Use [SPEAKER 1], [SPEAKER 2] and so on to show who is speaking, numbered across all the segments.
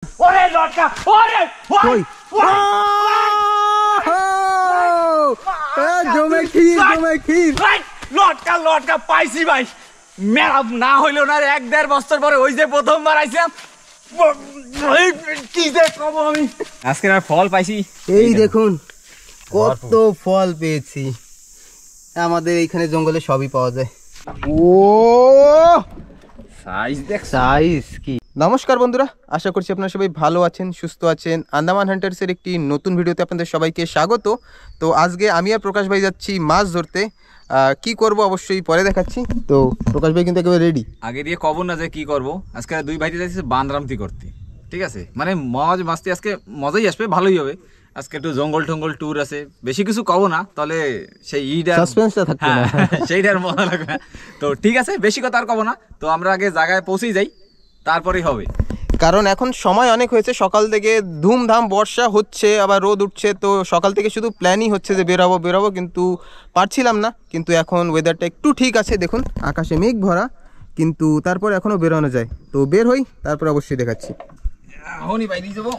[SPEAKER 1] ওরে লটকা ওরে
[SPEAKER 2] কই জমে ক্ষীর
[SPEAKER 1] লটকা লটকা পাইছি ভাই মেলা না হইলো না 1-1.5 বছর পরে ওই যে প্রথমবার আইছিলাম কি যে কব আমি আজকে আর ফল পাইছি।
[SPEAKER 2] এই দেখুন কত ফল পেয়েছি। আমাদের এইখানে জঙ্গলে সবই পাওয়া যায়। ও
[SPEAKER 1] সাইজ দেখ
[SPEAKER 2] সাইজ কি। নমস্কার বন্ধুরা, আশা করছি আপনারা সবাই ভালো আছেন, সুস্থ আছেন। আন্দামান হান্টার্সের একটি নতুন ভিডিওতে আপনাদের সবাইকে স্বাগত। তো আজকে আমি আর প্রকাশ ভাই যাচ্ছি মাছ ধরতে। কি করব অবশ্যই পরে দেখাচ্ছি। তো প্রকাশ ভাই কিন্তু একেবারে রেডি।
[SPEAKER 1] আগে দিয়ে কব না যে কি করব। আজকে দুই ভাইতে যাচ্ছে বান্দরামতি করতে, ঠিক আছে? মানে মজ মাস্তি আজকে মজাই আসবে, ভালোই হবে। আজকে একটু জঙ্গল টঙ্গল ট্যুর আছে, বেশি কিছু কব না, তাহলে সেই
[SPEAKER 2] সাসপেন্সটা থাকবে না,
[SPEAKER 1] সেইটার মজা লাগবে না। তো ঠিক আছে, বেশি কথা আর কব না। তো আমরা আগে জায়গায় পৌঁছেই যাই, তারপরেই হবে।
[SPEAKER 2] কারণ এখন সময় অনেক হয়েছে, সকাল থেকে ধুমধাম বর্ষা হচ্ছে, আবার রোদ উঠছে। তো সকাল থেকে শুধু প্ল্যানই হচ্ছে যে বেরোবো, কিন্তু পারছিলাম না। কিন্তু এখন ওয়েদারটা একটু ঠিক আছে, দেখুন আকাশে মেঘ ভরা, কিন্তু তারপর এখনও বেরোনো যায়। তো বের হই, তারপর অবশ্যই দেখাচ্ছি।
[SPEAKER 1] হনি ভাই নিয়ে যাবো।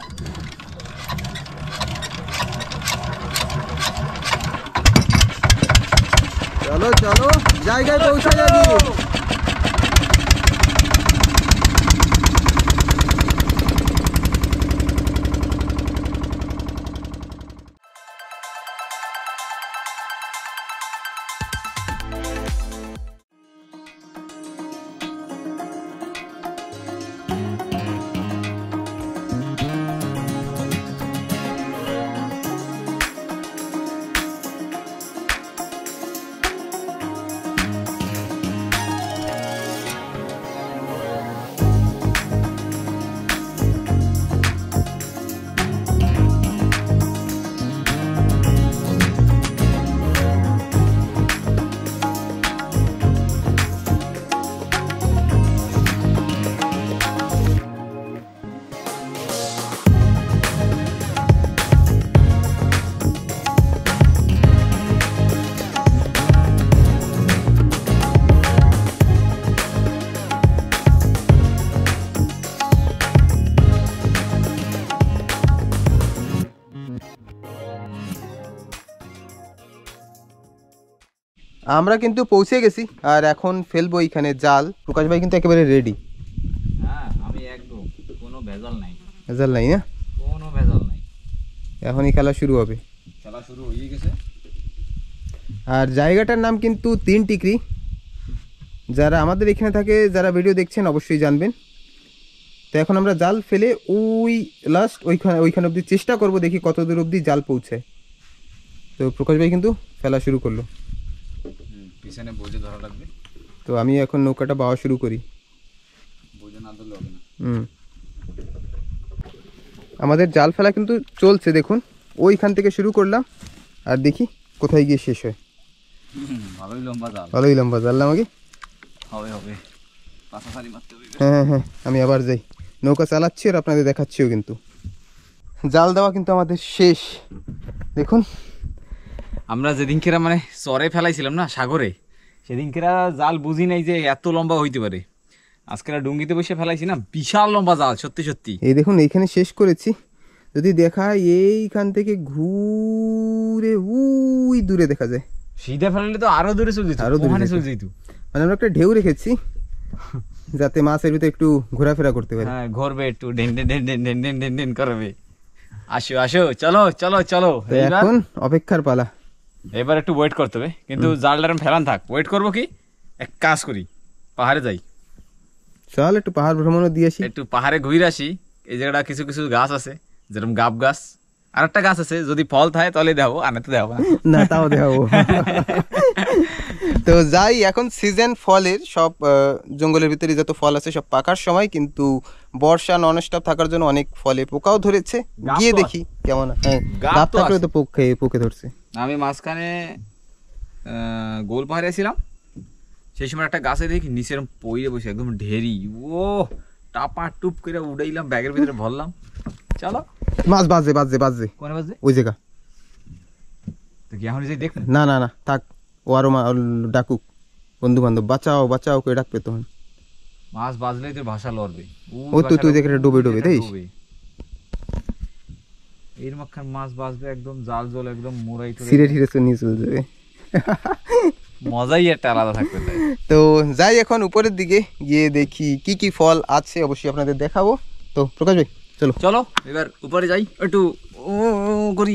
[SPEAKER 2] চলো চলো জায়গায় পৌঁছে যাবি। আমরা কিন্তু পৌঁছে গেছি, আর এখন ফেলবো এইখানে জাল। প্রকাশ ভাই কিন্তু একেবারে রেডি।
[SPEAKER 1] হ্যাঁ, আমি একদম কোনো ভেজাল নাই।
[SPEAKER 2] ভেজাল নাই না?
[SPEAKER 1] কোনো ভেজাল নাই।
[SPEAKER 2] এখনই খেলা শুরু হবে।
[SPEAKER 1] খেলা শুরু হয়ে গেছে।
[SPEAKER 2] আর জায়গাটার নাম কিন্তু 3 টিকরি। যারা আমাদের এখানে থাকে, যারা ভিডিও দেখছেন অবশ্যই জানবেন। তো এখন আমরা জাল ফেলে ওই লাস্ট ওইখানে অবধি চেষ্টা করব, দেখি কত দূর অবধি জাল পৌঁছায়। তো প্রকাশ ভাই কিন্তু ফেলা শুরু করলো।
[SPEAKER 1] পিছনে বোঝে ধরা লাগবে।
[SPEAKER 2] তো আমি এখন নৌকাটা বাওয়া শুরু করি।
[SPEAKER 1] বোঝে না ধরলে হবে না।
[SPEAKER 2] আমাদের জাল ফেলা কিন্তু চলছে, দেখুন ওইখান থেকে শুরু করলাম, আর দেখি কোথায় গিয়ে শেষ হয়।
[SPEAKER 1] ভালোই লম্বা জাল।
[SPEAKER 2] ভালোই লম্বা জাল আমাকে
[SPEAKER 1] হবে হবে, পাশা সারি মারতে হবে।
[SPEAKER 2] হ্যাঁ হ্যাঁ, আমি আবার যাই, নৌকা চালাচ্ছি আর আপনাদের দেখাচ্ছিও। কিন্তু জাল দেওয়া কিন্তু আমাদের শেষ। দেখুন
[SPEAKER 1] আমরা যেদিনকেরা মানে চরে ফেলাইছিলাম না সাগরে, সেদিনকেরা জাল বুঝি নাই যে এত লম্বা হইতে পারে। আজকেরা ডুঙ্গিতে বসে ফেলাইছি না, বিশাল লম্বা জাল, সত্যি সত্যি।
[SPEAKER 2] এই দেখুন এইখানে শেষ করেছি। যদি দেখায় এইখান থেকে ঘুরে ওই দূরে দেখা যায়।
[SPEAKER 1] সিধা ফেলালে তো আরো দূরে চলে যেত,
[SPEAKER 2] আরো দূরে
[SPEAKER 1] চলে যেত।
[SPEAKER 2] মানে আমরা একটা ঢেউ রেখেছি যাতে মাছের ভিতরে একটু ঘোরাফেরা করতে পারে।
[SPEAKER 1] হ্যাঁ, ঘুরবে একটু, ঢেন ঢেন ঢেন ঢেন ঢেন ঢেন ঢেন ঢেন করবে। আসো আসো, চলো চলো চলো।
[SPEAKER 2] এখন অপেক্ষার পালা।
[SPEAKER 1] এবার একটু ওয়েট করতে হবে, কিন্তু জালটা ফেলান থাক। ওয়েট করবো কি, এক কাজ করি, পাহাড়ে যাই।
[SPEAKER 2] চল একটু পাহাড় ভ্রমণও দিয়ে আসি।
[SPEAKER 1] একটু পাহাড়ে ঘুরে আসি। এই জায়গাটা কিছু কিছু গাছ আছে, যেরকম গাব গাছ। আর একটা গাছ আছে, যদি ফল থাকে তাহলে দেবো, আর তো দেবো
[SPEAKER 2] না, তাও দেবো। তো যাই, এখন সিজন ফলের, সব জঙ্গলের ভিতরে যত ফল আছে সব পাকার সময়। কিন্তু বর্ষা নন স্টপ থাকার জন্য অনেক ফলে পোকাও ধরেছে। গিয়ে দেখি কেমন। হ্যাঁ, গাব থাকলে তো পোকে ধরছে।
[SPEAKER 1] আমি মাঝখানে গোল পাহাড়ে ছিলাম, সেই সময় একটা গাছে দেখি নিচে এরকম পইরে বসে, একদম ঢেরি। ও টাপা টুপ করে উড়াইলাম, ব্যাগের ভিতরে ভরলাম। চলো,
[SPEAKER 2] মাছ বাজে
[SPEAKER 1] কোনে বাজে
[SPEAKER 2] ওই জায়গা।
[SPEAKER 1] তো কি এখন যাই দেখ?
[SPEAKER 2] না না না, থাক, ও আরো ডাকুক বন্ধু বান্ধব, বাঁচাও করে ডাকবে তখন।
[SPEAKER 1] মাছ বাজলেই তোর ভাষা লড়বে।
[SPEAKER 2] ও তুই দেখে ডুবে দেখিস।
[SPEAKER 1] এর মাখান মাছ বাজবে একদম জাল জল একদম মোরাই তো
[SPEAKER 2] সিরে ঠিরে তো নিয়ে চলে যাবে।
[SPEAKER 1] মজাই একটা আলাদা থাকবে তাই।
[SPEAKER 2] তো যাই এখন উপরের দিকে গিয়ে দেখি কি কি ফল আছে, অবশ্যই আপনাদের দেখাবো। তো প্রকাশ ভাই চলো
[SPEAKER 1] চলো এবার উপরে যাই একটু ও করি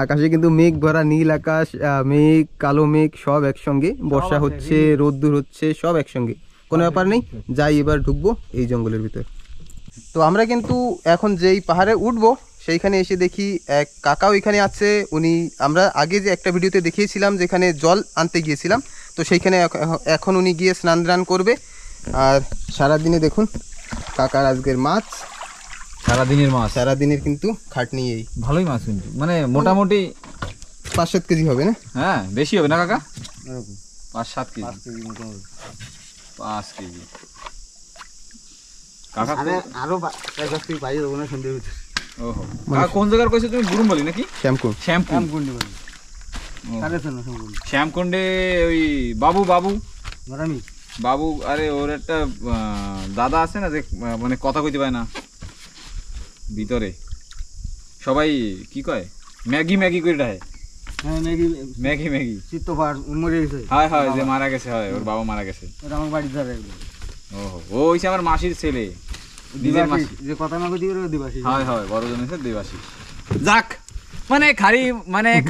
[SPEAKER 2] আকাশে কিন্তু মেঘ ভরা, নীল আকাশ, মেঘ, কালো মেঘ সব একসঙ্গে, বর্ষা হচ্ছে, রোদ্দুর হচ্ছে, সব একসঙ্গে, কোনো ব্যাপার নেই। যাই এবার ঢুকবো এই জঙ্গলের ভিতর। তো আমরা কিন্তু এখন যেই পাহাড়ে উঠবো সেইখানে এসে দেখি এক কাকাও এখানে আছে। উনি আমরা আগে যে একটা ভিডিওতে দেখিয়েছিলাম যেখানে জল আনতে গিয়েছিলাম, তো সেইখানে এখন উনি গিয়ে স্নান দান করবে। আর সারাদিনে দেখুন কাকার আজকের মাছ,
[SPEAKER 1] সারাদিনের মাছ,
[SPEAKER 2] সারাদিনের কিন্তু খাটনি এই।
[SPEAKER 1] ভালোই মাছ কিন্তু, মানে মোটামুটি
[SPEAKER 2] 5-7 কেজি হবে না?
[SPEAKER 1] হ্যাঁ বেশি হবে না কাকা, 5-7 কেজি, 5 কেজি কাকা।
[SPEAKER 3] আরো 10 কেজি পাই দেবো না সন্ধ্যের ভিতরে।
[SPEAKER 1] ওহো কাকা কোন জায়গার কইছো তুমি? গুরুম বলি নাকি?
[SPEAKER 2] শ্যামকুন্ড।
[SPEAKER 3] শ্যামকুন্ডি বলি। কারে চেনো শ্যামকুন্ডি?
[SPEAKER 1] শ্যামকুন্ডে ওই বাবু বাবু
[SPEAKER 3] মারামি
[SPEAKER 1] বাবু, আরে ওর একটা দাদা আছে না যে মানে কথা কইতে পায় না, ভিতরে সবাই কি কয় ম্যাগি ম্যাগি করে ডাহে।
[SPEAKER 3] হ্যাঁ ম্যাগি
[SPEAKER 1] ম্যাগি ম্যাগি
[SPEAKER 3] চিত্তপাড় মরে গেছে।
[SPEAKER 1] হয় হয় যে মারা গেছে, হয় ওর বাবা মারা গেছে।
[SPEAKER 3] এটা আমার বাড়ির ধারে একদম।
[SPEAKER 1] ওহো ও হইছে আমার মাসির ছেলে, নিজের মাসি।
[SPEAKER 3] যে কথা না কইতে পারে দিবাসী।
[SPEAKER 1] হয় হয় বড় জন হইছে দিবাসী। যাক মানে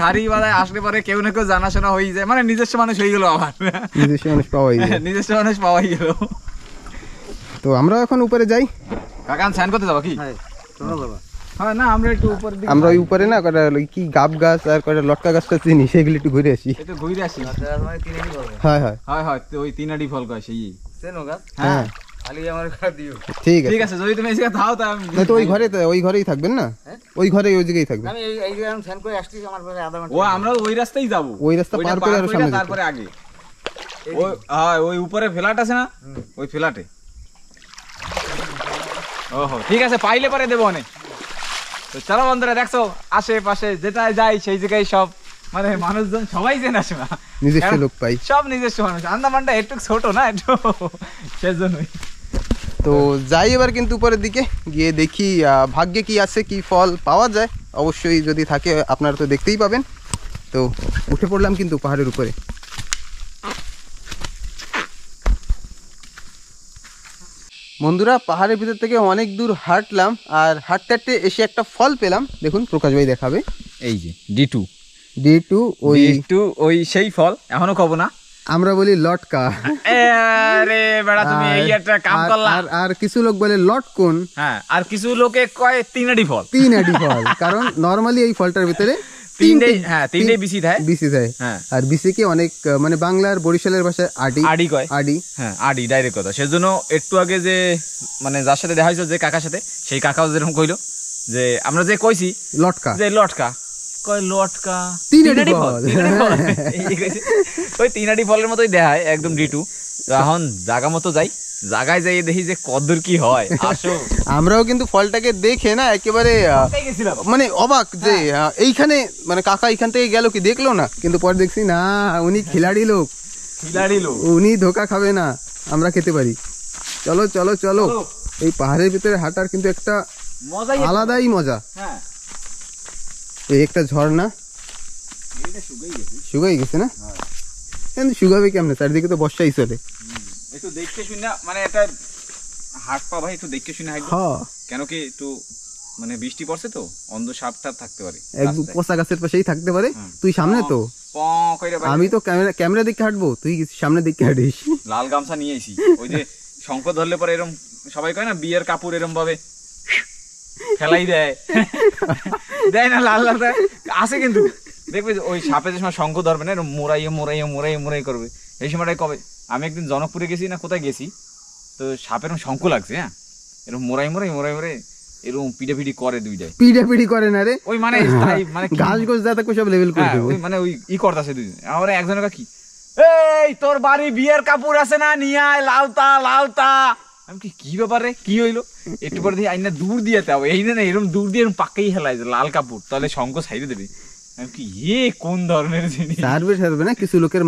[SPEAKER 1] খারি বাজায় আসলে পরে কেউ না কেউ জানাশোনা হয়ে যায়, মানে নিজস্ব মানুষ হয়ে গেল আবার,
[SPEAKER 2] নিজস্ব মানুষ পাওয়াই যায়।
[SPEAKER 1] নিজস্ব মানুষ পাওয়াই গেল।
[SPEAKER 2] তো আমরা এখন উপরে যাই।
[SPEAKER 1] কাকান স্নান করতে যাবো কি?
[SPEAKER 3] হ্যাঁ চলো বাবা।
[SPEAKER 1] হ্যাঁ না আমরা একটু উপরে দিকে
[SPEAKER 2] আমরা ওই উপরে না কটা কি গাব গাছ আর কটা লটকা গাছটা চিনি, সেগুলো একটু ঘুরে আসি।
[SPEAKER 1] একটু ঘুরে আসি।
[SPEAKER 3] মানে কিনে বলবে।
[SPEAKER 2] হ্যাঁ হ্যাঁ
[SPEAKER 1] হয় হয় ওই তিনাডি ফল কয় সেই।
[SPEAKER 3] চেনো গাছ?
[SPEAKER 2] হ্যাঁ
[SPEAKER 3] খালি আমার কাছে দিও।
[SPEAKER 2] ঠিক
[SPEAKER 1] ঠিক
[SPEAKER 2] আছে।
[SPEAKER 1] আছে যদি তুমি এসে থাও তা
[SPEAKER 2] না তো ওই ঘরেই থাকবেন না? ওই ঘরে ওই জায়গায় থাকবেন।
[SPEAKER 3] আমি এই গ্রাম ফ্যান করে আসছি, আমার কাছে আধা ঘন্টা।
[SPEAKER 1] ও আমরা ওই রাস্তায় যাব,
[SPEAKER 2] ওই রাস্তা পার করে আরো সামনে
[SPEAKER 1] তারপরে আগে ওই হ্যাঁ ওই উপরে ফ্ল্যাট আছে না, ওই ফ্ল্যাটে। ওহো ঠিক আছে পাইলে পরে দেবো অনেক। তো চলো বন্ধুরা দেখছো আশেপাশে যেটাই যাই সেই জায়গায় সব মানে মানুষজন সবাই চেনা শোনা,
[SPEAKER 2] নিজস্ব লোক পাই।
[SPEAKER 1] সব নিজস্ব মানুষ। আন্দামানটা একটু ছোট না, একটু সেজন্যই।
[SPEAKER 2] তো যাই এবার কিন্তু উপরের দিকে গিয়ে দেখি ভাগ্যে কি আছে, কি ফল পাওয়া যায়। অবশ্যই যদি থাকে আপনারা তো দেখতেই পাবেন। তো উঠে পড়লাম কিন্তু পাহাড়ের উপরে। বন্ধুরা পাহাড়ের ভিতর থেকে অনেক দূর হাঁটলাম, আর হাঁটতে হাঁটতে এসে একটা ফল পেলাম। দেখুন প্রকাশ ভাই দেখাবে।
[SPEAKER 1] এই যে D2
[SPEAKER 2] ওই
[SPEAKER 1] সেই ফল, এখনো খাবো না,
[SPEAKER 2] আমরা বলি লটকা।
[SPEAKER 1] আরে বেড়া তুমি এই একটা কাম করলা।
[SPEAKER 2] আর কিছু লোক বলে লটকন।
[SPEAKER 1] হ্যাঁ আর কিছু লোকে কয় তিনাডি ফল।
[SPEAKER 2] কারণ নরমালি এই ফলটার ভিতরে
[SPEAKER 1] তিনটে বিসি থাকে।
[SPEAKER 2] হ্যাঁ আর বিসিকে অনেক মানে বাংলার বরিশালের ভাষায় আডি কয়। হ্যাঁ
[SPEAKER 1] আডি ডাইরেক্ট কথা। সেজন্য একটু আগে যে মানে যার সাথে দেখা হয়েছিল যে কাকার সাথে, সেই কাকাও যেরকম কইলো যে আমরা যে কইছি লটকা কয় লটকা তিনাডি ফল। ওই তিনাডি ফলের মতোই দেখায় একদম D2। তো এখন জায়গা মতো যাই, জায়গায় যাই দেখি যে কদ্দূর কি হয়। আসো
[SPEAKER 2] আমরাও কিন্তু ফলটাকে দেখে না একেবারে মানে অবাক যে এইখানে মানে কাকা এইখান থেকে গেল কি দেখলো না, কিন্তু পরে দেখছি না উনি খিলাড়ি লোক, উনি ধোকা খাবে না, আমরা খেতে পারি। চলো চলো চলো, এই পাহাড়ের ভিতরে হাঁটার কিন্তু একটা আলাদাই মজা। এই একটা ঝর্ণা শুকাই গেছে না, কিন্তু শুকাবে কেমনে, চারিদিকে তো বর্ষাই চলে।
[SPEAKER 1] একটু দেখতে শুনে মানে এটা হাট পা ভাই, একটু দেখতে শুনে হাঁটবো। কেন কি একটু মানে বৃষ্টি পড়ছে তো, অন্ধ সাপ টাপ থাকতে পারে,
[SPEAKER 2] একদম পচা গাছের পাশেই থাকতে পারে। তুই সামনে তো, আমি তো ক্যামেরা দেখে হাঁটবো, তুই সামনে দেখে হাঁটিস।
[SPEAKER 1] লাল গামছা নিয়ে এসি, ওই যে শঙ্খ ধরলে পরে এরকম সবাই কয় না বিয়ের কাপড় এরকম ভাবে ফেলাই দেয় না, লাল লাল আছে কিন্তু দেখবে ওই সাপে যে সময় শঙ্খ ধরবে না এরকম মোরাই করবে, এই সময়টাই কবে আমি একদিন জনকপুরে গেছি না কোথায় গেছি, তো সাপের শঙ্খ লাগছে। হ্যাঁ এরকম মোরাই এরকম পিটাপিটি করে, দুইটাই পিটাপিটি করে না রে, ওই মানে ঘাস গোছ যাতে সব লেভেল করে দেবে, ওই মানে ওই করতেছে দুইজন। আমার একজনের কি এই তোর বাড়ি বিয়ের কাপড় আছে না নিয়ে আয়, লাউতা। আমি কি ব্যাপারে কি হইলো, একটু পরে দিয়ে আইনা দূর দিয়ে এই না এরকম দূর দিয়ে এরকম পাকাই হেলাই লাল কাপড়, তাহলে শঙ্খ সাইডে দেবে। আমি কি কোন ধরনের জিনিস সারবে না, কিছু লোকের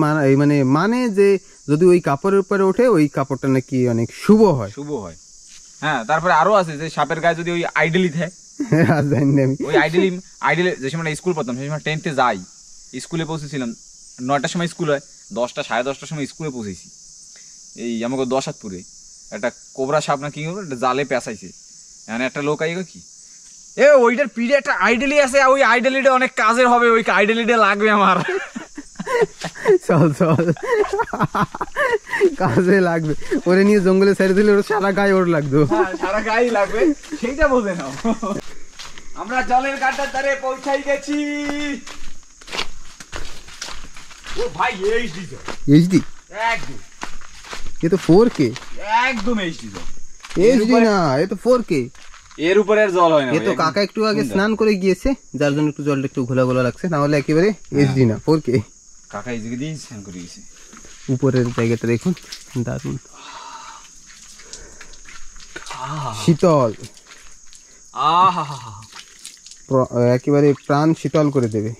[SPEAKER 1] মানে যে যদি ওই কাপড়ের উপরে ওঠে ওই কাপড়টা নাকি অনেক শুভ হয়। হ্যাঁ তারপরে আরো আছে যে সাপের গায়ে যদি ওই আইডেলি থাকে
[SPEAKER 2] আর জানি না আমি।
[SPEAKER 1] ওই আইডিয়ালি যে সময় স্কুল পড়তাম সেই সময় 10th যাই, স্কুলে পৌঁছেছিলাম 9টার সময় স্কুল হয়, 10টা 10:30টার সময় স্কুলে পৌঁছেছি। এই আমাকে 10 হাতপুরে একটা কোবরা সাপ না কি একটা জালে পেঁচাইছে, এখানে একটা লোক আইগো কি ওইটার পিঠে একটা আইডেলি আছে, ওই আইডেলিটা অনেক কাজের হবে, ওই আইডেলিটা লাগবে আমার।
[SPEAKER 2] চল চল, কাজে লাগবে। ওরে নিয়ে জঙ্গলে ছেড়ে দিলে ওর সারা গায়ে ওর লাগতো।
[SPEAKER 1] সারা গায়ে লাগবে, সেইটা বোঝে না। আমরা জলের ঘাটটার ধারে পৌঁছাই গেছি। ও ভাই এইচডি জল,
[SPEAKER 2] এইচডি
[SPEAKER 1] একদম,
[SPEAKER 2] এ তো 4K।
[SPEAKER 1] একদম এইচডি জল,
[SPEAKER 2] এইচডি না, এ তো 4K।
[SPEAKER 1] এর উপরে আর জল হয় না।
[SPEAKER 2] এ তো কাকা একটু আগে স্নান করে গিয়েছে, যার জন্য একটু জলটা একটু ঘোলা ঘোলা লাগছে, না হলে একেবারে এইচডি না, 4K।
[SPEAKER 1] কাকা এই দিকে দিয়ে স্নান করে গেছে।
[SPEAKER 2] উপরের জায়গাটা দেখুন, দারুণ শীতল, একেবারে প্রাণ শীতল করে দেবে।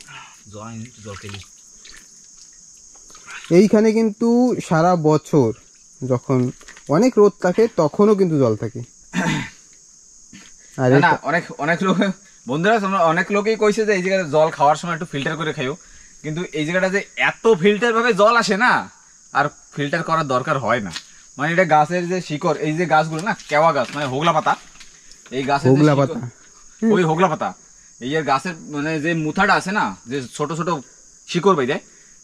[SPEAKER 2] এইখানে কিন্তু সারা বছর যখন অনেক রোদ থাকে তখনও কিন্তু জল থাকে। আর
[SPEAKER 1] না অনেক লোক বন্ধুরা, তোমরা অনেক লোকেই কইছে যে এই জায়গায় জল খাওয়ার সময় একটু ফিল্টার করে খাইও, কিন্তু এই জায়গাটা যে এত ফিল্টার ভাবে জল আসে না, আর ফিল্টার করার দরকার হয় না। মানে এটা গাছের যে শিকড়, এই যে গাছগুলো না কেওয়া গাছ মানে হোগলা পাতা, এই গাছের
[SPEAKER 2] হোগলা পাতা,
[SPEAKER 1] ওই হোগলা পাতা, এই গাছের মানে যে মুথাটা আছে না, যে ছোট ছোট শিকড় বেঁধে,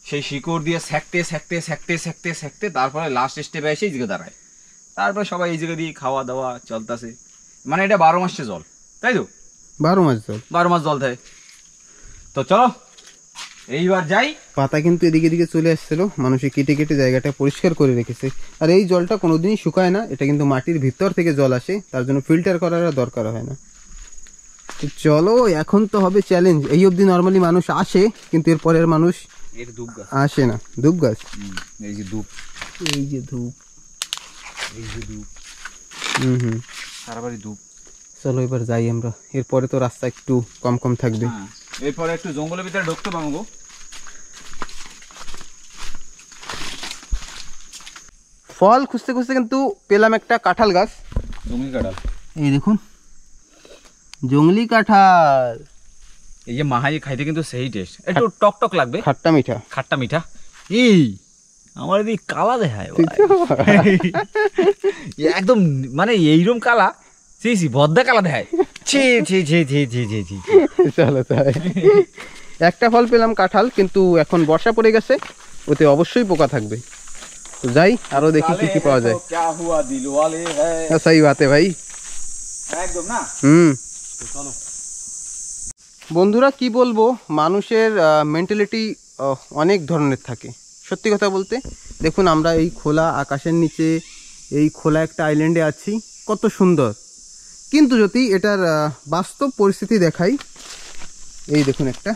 [SPEAKER 1] সেই শিকড় দিয়ে সেঁকতে সেঁকতে সেঁকতে সেঁকতে সেঁকতে তারপরে লাস্ট স্টেপে এসে এই জায়গায় দাঁড়ায়। তারপরে সবাই এই জায়গা দিয়ে খাওয়া দাওয়া চলতেছে। মানে এটা 12 মাসে জল, তাই তো?
[SPEAKER 2] 12 মাস জল,
[SPEAKER 1] 12 মাস জল থাকে। তো চলো এইবার যাই।
[SPEAKER 2] পাতা কিন্তু এদিকে এদিকে চলে আসছিল, মানুষে কেটে কেটে জায়গাটা পরিষ্কার করে রেখেছে। আর এই জলটা কোনোদিনই শুকায় না, এটা কিন্তু মাটির ভিতর থেকে জল আসে, তার জন্য ফিল্টার করার দরকার হয় না। তো চলো এখন তো হবে চ্যালেঞ্জ। এই অবধি নর্মালি মানুষ আসে, কিন্তু এরপরের মানুষ আসে না। ধূপ গাছ,
[SPEAKER 1] এই যে ধূপ,
[SPEAKER 2] এই যে ধূপ,
[SPEAKER 1] এই যে ধূপ, সারা বাড়ি ধূপ।
[SPEAKER 2] চলো এবার যাই আমরা, এরপরে তো রাস্তা একটু কম কম থাকবে।
[SPEAKER 1] এরপরে একটু জঙ্গলের ভিতরে ঢুকতে পাবো গো।
[SPEAKER 2] ফল খুঁজতে খুঁজতে কিন্তু পেলাম একটা কাঁঠাল গাছ।
[SPEAKER 1] জঙ্গলি কাঁঠাল,
[SPEAKER 2] এই দেখুন জঙ্গলি কাঁঠাল।
[SPEAKER 1] এই যে মাহাই খাইতে কিন্তু সেই টেস্ট, একটু টক টক লাগবে,
[SPEAKER 2] খাট্টা মিঠা,
[SPEAKER 1] খাট্টা মিঠা। এই আমার এদিকে কালা দেখায় একদম, মানে এইরকম কালা, ছি ভদ্দা কালা দেখায়। ছি ছি ছি ছি ছি ছি ছি।
[SPEAKER 2] চলো তাই। একটা ফল পেলাম কাঁঠাল, কিন্তু এখন বর্ষা পড়ে গেছে, ওতে অবশ্যই পোকা থাকবে। তো যাই আরো দেখি কি কি পাওয়া যায়। সেই বাতে ভাই,
[SPEAKER 1] একদম না। চলো
[SPEAKER 2] বন্ধুরা কি বলবো, মানুষের মেন্টালিটি অনেক ধরনের থাকে। সত্যি কথা বলতে দেখুন, আমরা এই খোলা আকাশের নিচে এই খোলা একটা আইল্যান্ডে আছি, কত সুন্দর। কিন্তু যদি এটার বাস্তব পরিস্থিতি দেখাই, এই দেখুন একটা,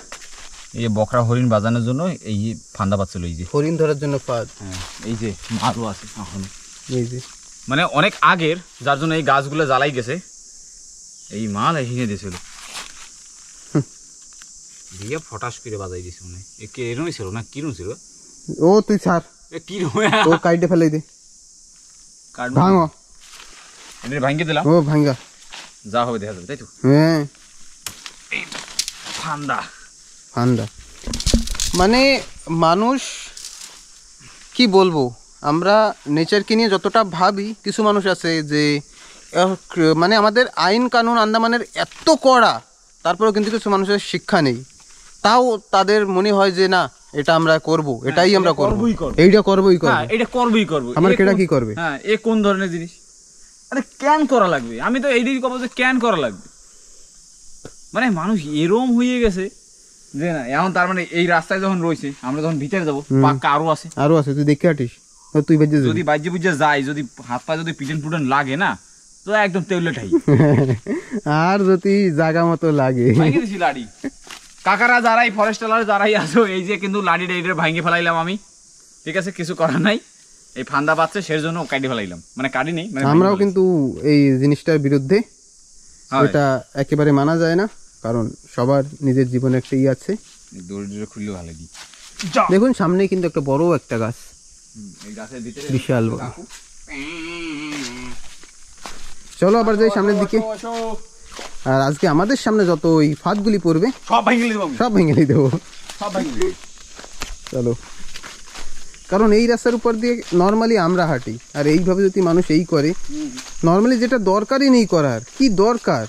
[SPEAKER 1] এই যে বকরা হরিণ বাজানোর জন্য এই যে ফান্দা পাচ্ছিল, এই যে
[SPEAKER 2] হরিণ ধরার জন্য ফাঁদ,
[SPEAKER 1] এই যে আরো আছে এখন,
[SPEAKER 2] এই যে
[SPEAKER 1] মানে অনেক আগের, যার জন্য এই গাছগুলো জ্বালাই গেছে, এই মাল হিনে দিয়েছিল দিয়ে ফটাস করে বাজাই দিয়েছে। মানে কে এরমই ছিল না, কিরম ছিল?
[SPEAKER 2] ও তুই ছাড়,
[SPEAKER 1] কিরম
[SPEAKER 2] ও কাইটে ফেলে দে, ভাঙো,
[SPEAKER 1] ভাঙ্গে দিলাম,
[SPEAKER 2] ও ভাঙ্গা,
[SPEAKER 1] যা হবে দেখা যাবে, তাই তো?
[SPEAKER 2] হ্যাঁ
[SPEAKER 1] ফান্দা
[SPEAKER 2] ফান্দা। মানে মানুষ কি বলবো, আমরা নেচারকে নিয়ে যতটা ভাবি, কিছু মানুষ আছে যে মানে আমাদের আইন কানুন আন্দামানের এত কড়া, তারপরেও কিন্তু কিছু মানুষের শিক্ষা নেই, তাও তাদের মনে হয় যে না এটা আমরা করব, এটাই আমরা করব, এইটা করবই করব,
[SPEAKER 1] এটা করবই করব।
[SPEAKER 2] আমার কেডা কি করবে?
[SPEAKER 1] হ্যাঁ, এ কোন ধরনের জিনিস? আরে ক্যান করা লাগবে, আমি তো এই দিকে কব যে ক্যান করা লাগবে। মানে মানুষ এরম হয়ে গেছে যে না, এখন তার মানে এই রাস্তায় যখন রয়েছে, আমরা যখন ভিতরে যাবো, পাক্কা আরো আছে,
[SPEAKER 2] তুই দেখে হাঁটিস, তুই
[SPEAKER 1] যদি বাজ্যে বুঝে যাই, যদি হাত পা যদি পিটন পুটন লাগে না, তো একদম তেউলে ঠাই।
[SPEAKER 2] আর যদি জায়গা মতো লাগে,
[SPEAKER 1] লাড়ি কাকারা যারাই ফরেস্টার যারাই আসো, এই যে কিন্তু লাড়ি ডাইডে ভাঙে ফেলাইলাম আমি, ঠিক আছে, কিছু করার নাই, এই ফান্দা পাচ্ছে সেই জন্য কাটি ফেলাইলাম, মানে কাটি নেই,
[SPEAKER 2] আমরাও কিন্তু এই জিনিসটার বিরুদ্ধে, এটা একেবারে মানা যায় না, কারণ সবার নিজের জীবনে একটা ই আছে।
[SPEAKER 1] খুললে ভালো দিই।
[SPEAKER 2] দেখুন সামনে কিন্তু একটা বড় একটা গাছ,
[SPEAKER 1] এই গাছের ভিতরে
[SPEAKER 2] বিশাল বড়। চলো আবার যাই সামনের দিকে। আর আজকে আমাদের সামনে যত ওই ফাঁদগুলি পড়বে
[SPEAKER 1] সব ভেঙে দেবো আমি,
[SPEAKER 2] সব ভেঙে দেবো।
[SPEAKER 1] সব ভেঙে দেবো।
[SPEAKER 2] চলো, কারণ এই রাস্তার উপর দিয়ে নর্মালি আমরা হাঁটি, আর এইভাবে যদি মানুষ এই করে, নর্মালি যেটা দরকারই নেই করার, কি দরকার,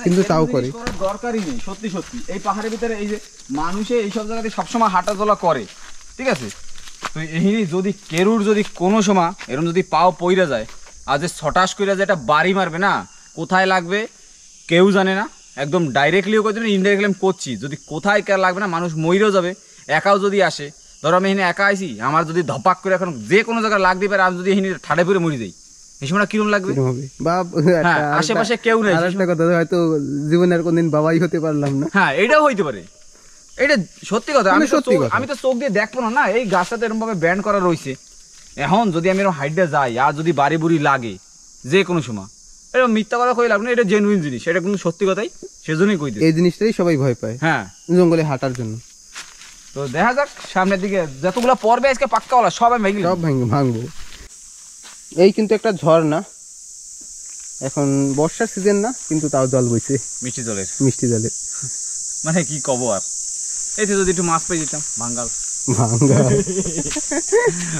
[SPEAKER 2] কিন্তু তাও করে।
[SPEAKER 1] দরকারই নেই সত্যি সত্যি। এই পাহাড়ের ভিতরে এই যে মানুষে এইসব জায়গাতে সবসময় হাঁটাচলা করে, ঠিক আছে? তো এহিনি যদি কেরুর যদি কোনো সময় এরকম যদি পাও পইরা যায়, আর যে ছটাস করে যে একটা বাড়ি মারবে না, কোথায় লাগবে কেউ জানে না, একদম ডাইরেক্টলিও করছে না, ইনডাইরেক্টলি আমি করছি, যদি কোথায় কে লাগবে না, মানুষ মইরেও যাবে। একাও যদি আসে, ধরো আমি এখানে একা আইছি, আমার যদি ধপাক করে এখন যে কোনো জায়গায় লাগতে পারে, আমি যদি এখানে ঠাড়ে পরে মরি যাই, এই সময় কিরম লাগবে?
[SPEAKER 2] বা
[SPEAKER 1] হ্যাঁ, আশেপাশে কেউ নেই,
[SPEAKER 2] আরেকটা কথা, হয়তো জীবনের কোনদিন বাবাই হতে পারলাম না।
[SPEAKER 1] হ্যাঁ, এটাও হইতে পারে। এটা সত্যি কথা,
[SPEAKER 2] মানে সত্যি কথা।
[SPEAKER 1] আমি তো চোখ দিয়ে দেখবো না, না এই গাছটাতে এরকম ভাবে ব্যান্ড করা রয়েছে। এখন যদি আমি এরকম হাইটে যাই আর যদি বাড়ি বুড়ি লাগে যে কোনো সময়, এটা মিথ্যা কথা কই লাগবে না, এটা জেনুইন জিনিস, এটা কিন্তু সত্যি কথাই, সেজন্যই কই দিই।
[SPEAKER 2] এই জিনিসটাই সবাই ভয় পায়,
[SPEAKER 1] হ্যাঁ,
[SPEAKER 2] জঙ্গলে হাঁটার জন্য।
[SPEAKER 1] তো দেখা যাক সামনের দিকে যতগুলো পর্বে আজকে পাক্কাওয়ালা সব আমি ভেঙে
[SPEAKER 2] সব ভাঙবো। এই কিন্তু একটা ঝর্ণা, এখন বর্ষার সিজন না, কিন্তু তাও জল বইছে,
[SPEAKER 1] মিষ্টি জলের,
[SPEAKER 2] মিষ্টি জলের।
[SPEAKER 1] মানে কি কব আর, এই যদি একটু মাছ পেয়ে যেতাম, ভাঙ্গাল
[SPEAKER 2] ভাঙ্গা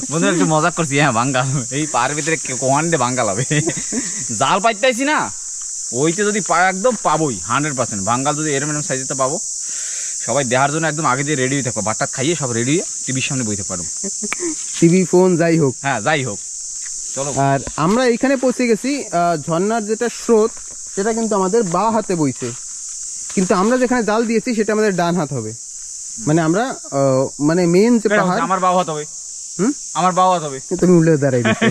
[SPEAKER 1] বন্ধুরা একটু মজা করছি। হ্যাঁ, ভাঙ্গাল এই পাহাড়ের ভিতরে কোহান দিয়ে ভাঙ্গাল হবে, জাল পাইতেছি না, ওইতে যদি একদম পাবোই 100%। ভাঙ্গাল যদি এরম এরম সাইজে পাবো, সবাই দেখার জন্য একদম আগে দিয়ে রেডি হয়ে থাকবো, ভাতটা খাইয়ে সব রেডি হয়ে টিভির সামনে বইতে পারবো,
[SPEAKER 2] টিভি ফোন যাই হোক।
[SPEAKER 1] হ্যাঁ, যাই হোক, চলো।
[SPEAKER 2] আর আমরা এখানে পৌঁছে গেছি, ঝর্ণার যেটা স্রোত সেটা কিন্তু আমাদের বাঁ হাতে বইছে, কিন্তু আমরা যেখানে জাল দিয়েছি সেটা আমাদের ডান হাত হবে। মানে আমরা মানে মেন যে পাহাড়,
[SPEAKER 1] আমার বাবা হতে হবে, আমার বাবা হতে হবে,
[SPEAKER 2] তুমি উল্লে দাঁড়াই দিচ্ছ।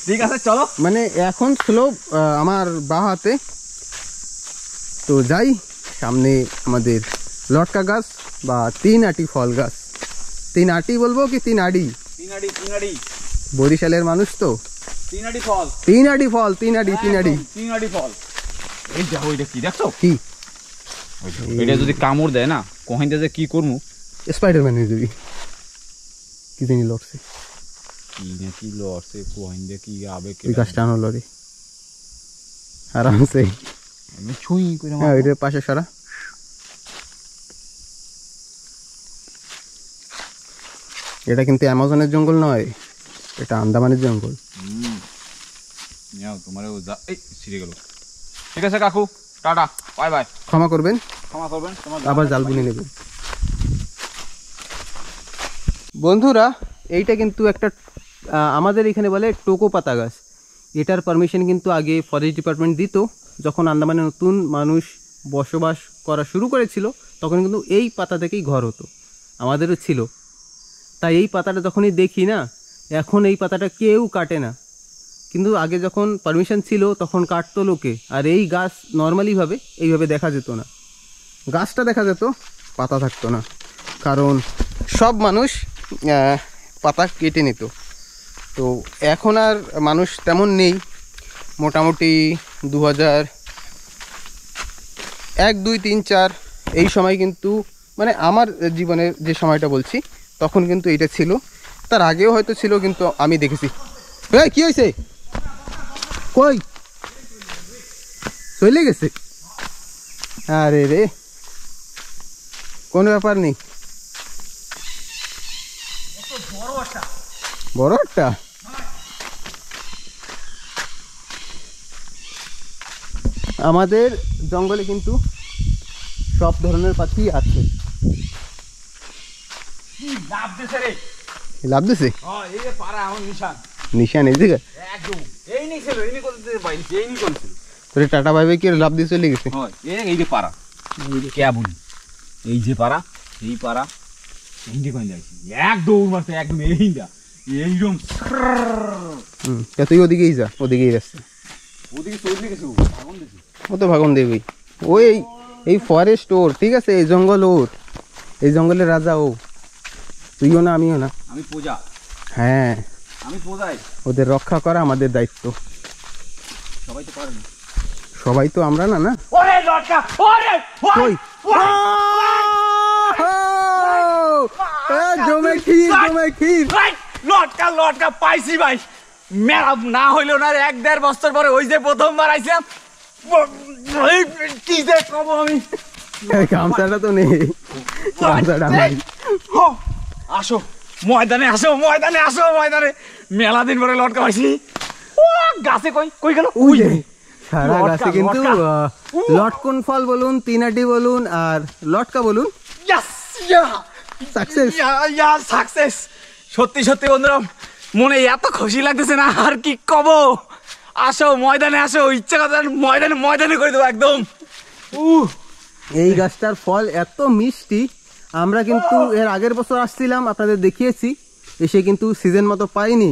[SPEAKER 1] ঠিক আছে, চলো।
[SPEAKER 2] মানে এখন স্লোপ আমার বাঁ হাতে। তো যাই, সামনে আমাদের লটকা গাছ বা 3 আটি ফল গাছ। 3 আটি বলবো কি 3 আড়ি?
[SPEAKER 1] 3 আড়ি।
[SPEAKER 2] বরিশালের মানুষ তো,
[SPEAKER 1] 3 আড়ি ফল,
[SPEAKER 2] 3 আটি ফল, 3 আটি, 3 আটি,
[SPEAKER 1] 3 আড়ি ফল। এই দেখো, এটা কি দেখছো?
[SPEAKER 2] কি
[SPEAKER 1] এটা যদি কামড় দেয় না, কোহিন্দা যে কি করবো,
[SPEAKER 2] স্পাইডারম্যান হয়ে যাবি। কি জানি লড়ছে,
[SPEAKER 1] কি না কি লড়ছে, কোহিন্দা কি আবে,
[SPEAKER 2] ওই গাছটা আনো লড়ে আরামসে।
[SPEAKER 1] আমি ছুঁই করে
[SPEAKER 2] হ্যাঁ, ওইটার পাশে সরা। এটা কিন্তু অ্যামাজনের জঙ্গল নয়, এটা আন্দামানের জঙ্গল।
[SPEAKER 1] তোমার ছিঁড়ে গেল। ঠিক আছে কাকু, টাটা, বাই বাই।
[SPEAKER 2] ক্ষমা করবেন,
[SPEAKER 1] ক্ষমা করবেন, তোমার
[SPEAKER 2] আবার জাল বুনে নেবেন। বন্ধুরা, এইটা কিন্তু একটা আমাদের এখানে বলে টোকো পাতা গাছ। এটার পারমিশন কিন্তু আগে ফরেস্ট ডিপার্টমেন্ট দিত, যখন আন্দামানে নতুন মানুষ বসবাস করা শুরু করেছিল, তখন কিন্তু এই পাতা থেকেই ঘর হতো, আমাদেরও ছিল। তাই এই পাতাটা যখনই দেখি না, এখন এই পাতাটা কেউ কাটে না, কিন্তু আগে যখন পারমিশন ছিল তখন কাটতো লোকে। আর এই গাছ নর্মালিভাবে এইভাবে দেখা যেত না, গাছটা দেখা যেত, পাতা থাকতো না, কারণ সব মানুষ পাতা কেটে নিত। তো এখন আর মানুষ তেমন নেই, মোটামুটি 2001, 2, 3, 4 এই সময় কিন্তু, মানে আমার জীবনের যে সময়টা বলছি, তখন কিন্তু এটা ছিল। তার আগেও হয়তো ছিল, কিন্তু আমি দেখেছি। কি হয়েছে? কই চলে গেছে? আরে রে, কোনো ব্যাপার নেই। বড় একটা আমাদের জঙ্গলে কিন্তু সব ধরনের পাখি আছে। লাভ দিছে নিশান, এই দিকে তোর টাটা ভাই কি লাভ দিয়ে চলে গেছে?
[SPEAKER 1] এই যে পাড়া, এই যে পাড়া, এই পাড়া এক দৌড় মারছে একদম, এইরকম।
[SPEAKER 2] তুই ওদিকেই যা, ওদিকেই রাস্তা, ও তো ভাগন দেবই। ওই এই ফরেস্ট ওর, ঠিক আছে, এই জঙ্গল ওর, এই জঙ্গলের রাজা ও, তুইও না আমিও না।
[SPEAKER 1] আমি পূজা,
[SPEAKER 2] হ্যাঁ
[SPEAKER 1] আমি পূজাই,
[SPEAKER 2] ওদের রক্ষা করা আমাদের দায়িত্ব।
[SPEAKER 1] সবাই তো পারে না,
[SPEAKER 2] সবাই তো আমরা না। না জমে ক্ষীর
[SPEAKER 1] লটকা পাইছি ভাই, মেলা না হইলো না, 1-1.5 বছর পরে ওই যে প্রথমবার আইছিলাম, কি যে কব আমি
[SPEAKER 2] গামছাটা তো নেই, গামছাটা নাই।
[SPEAKER 1] আসো ময়দানে, আসো ময়দানে, আসো ময়দানে, মেলা দিন পরে লটকা পাইছি। ও গাছে কই কই গেল?
[SPEAKER 2] ওই যে সারা
[SPEAKER 1] লটকা,
[SPEAKER 2] গাছে কিন্তু
[SPEAKER 1] লটকা।
[SPEAKER 2] লটকন ফল বলুন, তিনাটি বলুন আর লটকা বলুন,
[SPEAKER 1] ইয়াস ইয়া
[SPEAKER 2] সাকসেস।
[SPEAKER 1] ইয়া সাকসেস। সত্যি সত্যি বন্ধুরা মনে এত খুশি লাগতেছে না আর কি কব। আসো ময়দানে, আসো, ইচ্ছা কথা ময়দানে ময়দানে করে দেবো একদম।
[SPEAKER 2] এই গাছটার ফল এত মিষ্টি, আমরা কিন্তু এর আগের বছর আসছিলাম, আপনাদের দেখিয়েছি, এসে কিন্তু সিজন মতো পাইনি।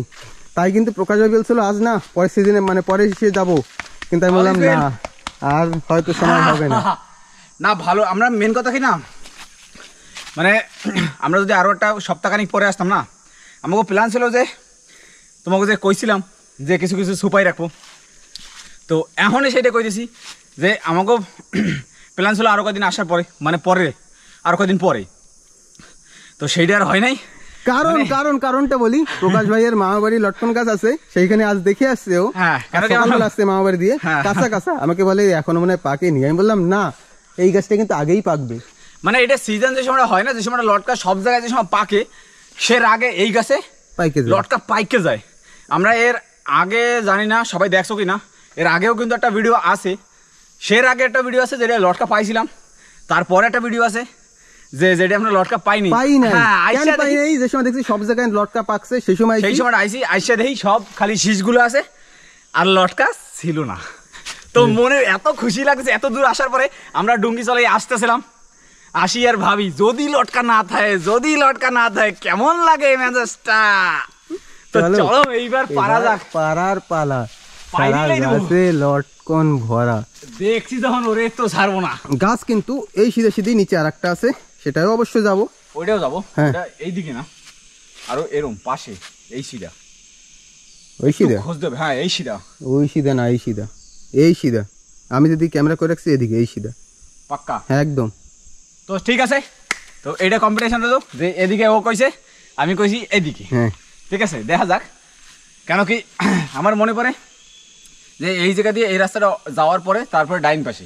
[SPEAKER 2] তাই কিন্তু প্রকাশ ভাই বলছিল আজ না পরের সিজনে, মানে পরে এসে যাবো, কিন্তু আমি বললাম না, আর হয়তো সময় হবে না।
[SPEAKER 1] না ভালো, আমরা মেন কথা কি না, মানে আমরা যদি আরও একটা সপ্তাহখানিক পরে আসতাম না, আমাকে প্ল্যান ছিল যে তোমাকে যে কইছিলাম যে কিছু কিছু সুপাই রাখবো, তো এখনই সেটা কইতেছি যে আমাকেও প্ল্যান ছিল আরও কদিন আসার পরে, মানে পরে আরও কদিন পরে, তো সেইটা আর হয় নাই।
[SPEAKER 2] কারণটা বলি, প্রকাশ ভাইয়ের মামা বাড়ি লটকন গাছ আছে, সেইখানে আজ দেখে আসছে ও,
[SPEAKER 1] হ্যাঁ,
[SPEAKER 2] সকালবেলা আসছে মামা বাড়ি দিয়ে,
[SPEAKER 1] হ্যাঁ।
[SPEAKER 2] কাঁচা আমাকে বলে এখনো মনে হয় পাকেনি। আমি বললাম না, এই গাছটা কিন্তু আগেই পাকবে।
[SPEAKER 1] মানে এটা সিজন যে সময় হয় না, যে সময় লটকা সব জায়গায় যে সময় পাকে, সের আগে এই গাছে
[SPEAKER 2] পাইকে যায়।
[SPEAKER 1] লটকা পাইকে যায়। আমরা এর আগে জানি না সবাই দেখছো কি না, এর আগেও কিন্তু একটা ভিডিও আছে, সের আগে একটা ভিডিও আছে যেটা লটকা পাইছিলাম, তারপরে একটা ভিডিও আছে যেটা আমরা লটকা পাইনি।
[SPEAKER 2] পাই নাই,
[SPEAKER 1] আইসা
[SPEAKER 2] কেন পাই নাই? যে সময় দেখছি সব জায়গায় লটকা পাকছে, সেই সময়
[SPEAKER 1] আইসি আইসা দেখি সব খালি শীষগুলো আছে আর লটকা ছিল না। তো মনে এত খুশি লাগছে, এত দূর আসার পরে আমরা ডুঙ্গি চলে আসতেছিলাম, আসি আর ভাবি যদি লটকা না থাকে কেমন লাগে মেজাজটা। তো চলো এইবার পারা যাক,
[SPEAKER 2] পারার পালা। সারা
[SPEAKER 1] পাইলেই দেবো।
[SPEAKER 2] গাছে লটকন ভরা,
[SPEAKER 1] দেখছি যখন ওরে তো ছাড়বো না।
[SPEAKER 2] গাছ কিন্তু এই সিধে নিচে আর একটা আছে, সেটাও অবশ্য যাবো।
[SPEAKER 1] ওইটাও যাবো,
[SPEAKER 2] হ্যাঁ।
[SPEAKER 1] ওটা এইদিকে না, আরো এরম পাশে এই সিধা
[SPEAKER 2] ওই সিধা,
[SPEAKER 1] খোঁজ দেবে। হ্যাঁ এই সিধা,
[SPEAKER 2] ওই সিধা না, এই সিধা। আমি যদি ক্যামেরা করে রাখছি এদিকে, এই সিধা
[SPEAKER 1] পাক্কা
[SPEAKER 2] একদম।
[SPEAKER 1] তো ঠিক আছে, তো এইটা কম্পিটিশন তো যে এদিকে ও কইছে, আমি কইছি এদিকে,
[SPEAKER 2] হ্যাঁ
[SPEAKER 1] ঠিক আছে দেখা যাক। কেন কি আমার মনে পড়ে যে এই জায়গা দিয়ে এই রাস্তাটা যাওয়ার পরে তারপরে ডাইন পাশে,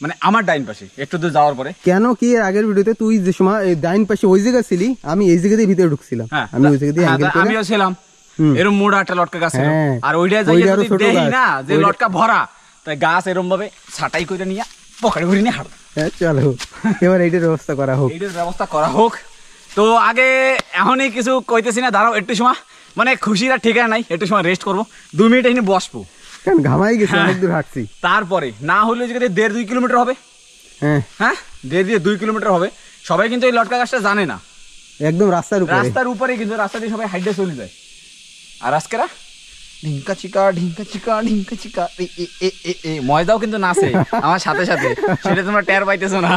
[SPEAKER 1] মানে আমার ডাইন পাশে একটু দূর যাওয়ার পরে,
[SPEAKER 2] কেন কি এর আগের ভিডিওতে তুই যে সময় এই ডাইন পাশে ওই জায়গা ছিলি, আমি এই জায়গা দিয়ে ভিতরে ঢুকছিলাম,
[SPEAKER 1] হ্যাঁ
[SPEAKER 2] আমি ওই জায়গা দিয়ে
[SPEAKER 1] হ্যাঁ,
[SPEAKER 2] অ্যাঙ্গেল করে
[SPEAKER 1] আমিও ছিলাম এরম মোড়া একটা লটকা গাছ ছিল,
[SPEAKER 2] হ্যাঁ,
[SPEAKER 1] আর ওইটা
[SPEAKER 2] ওইটা
[SPEAKER 1] যাইয়া
[SPEAKER 2] আরো
[SPEAKER 1] যদি
[SPEAKER 2] ছোট
[SPEAKER 1] দেখি
[SPEAKER 2] গাছ,
[SPEAKER 1] না যে
[SPEAKER 2] ওইটা-
[SPEAKER 1] লটকা ভরা, তাই গাছ এরম ভাবে ছাটাই করে নিয়ে পকেটে করে নিয়ে হাঁটবো।
[SPEAKER 2] হ্যাঁ চলো এবার এইটার ব্যবস্থা করা হোক।
[SPEAKER 1] এইটার ব্যবস্থা করা হোক। তো আগে এখনই কিছু কইতেছি না, দাঁড়াও একটু সময়, মানে খুশির আর ঠিকানা নাই, একটু সময় রেস্ট করবো, 2 মিনিট এখানে বসবো,
[SPEAKER 2] কারণ ঘামাই গেছে,
[SPEAKER 1] হ্যাঁ।
[SPEAKER 2] অনেক দূর হাঁটছি।
[SPEAKER 1] তারপরে না হলে যদি 1.5-2 কিলোমিটার হবে,
[SPEAKER 2] হ্যাঁ
[SPEAKER 1] হ্যাঁ 1.5-2 কিলোমিটার হবে। সবাই কিন্তু এই লটকা গাছটা জানে না,
[SPEAKER 2] একদম রাস্তার উপরে।
[SPEAKER 1] রাস্তার উপরে, কিন্তু রাস্তা দিয়ে সবাই হাইটে চলে যায়। আর আজকেরা ঢিঙ্কা চিকা ময়দাও কিন্তু নাচে আমার সাথে সাথে, সেটা তোমরা টের পাইতেছো না,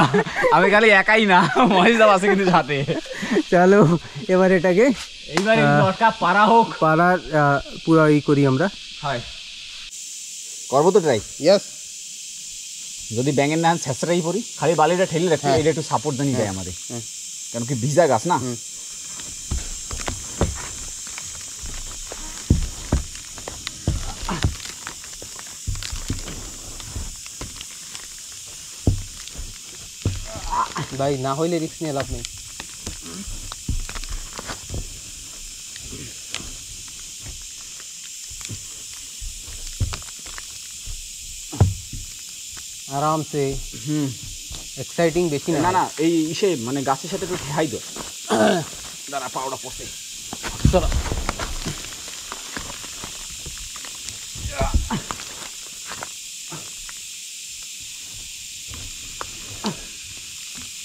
[SPEAKER 1] আমি খালি একাই না, ময়দাও আছে কিন্তু সাথে।
[SPEAKER 2] চলো এবার এটাকে
[SPEAKER 1] এইবার এই লটকা পারা হোক,
[SPEAKER 2] পাড়ার পুরো ই করি আমরা।
[SPEAKER 1] হয় করবো তো ট্রাই।
[SPEAKER 2] ইয়েস,
[SPEAKER 1] যদি ব্যাঙের না ছেঁচড়াই পড়ি, খালি বালিটা ঠেলে রাখি, এটা একটু সাপোর্ট জানিয়ে যায় আমাদের, কেন কি ভিজা গাছ না।
[SPEAKER 2] ভাই না হইলে রিস্ক নিয়ে লাভ নেই। आराम से, एक्साइटिंग बेশি
[SPEAKER 1] না না এই ইসে মানে গাছের সাথে একটু ঠেহাই দো, দাঁড়া পাউডার পড়ছে, চলো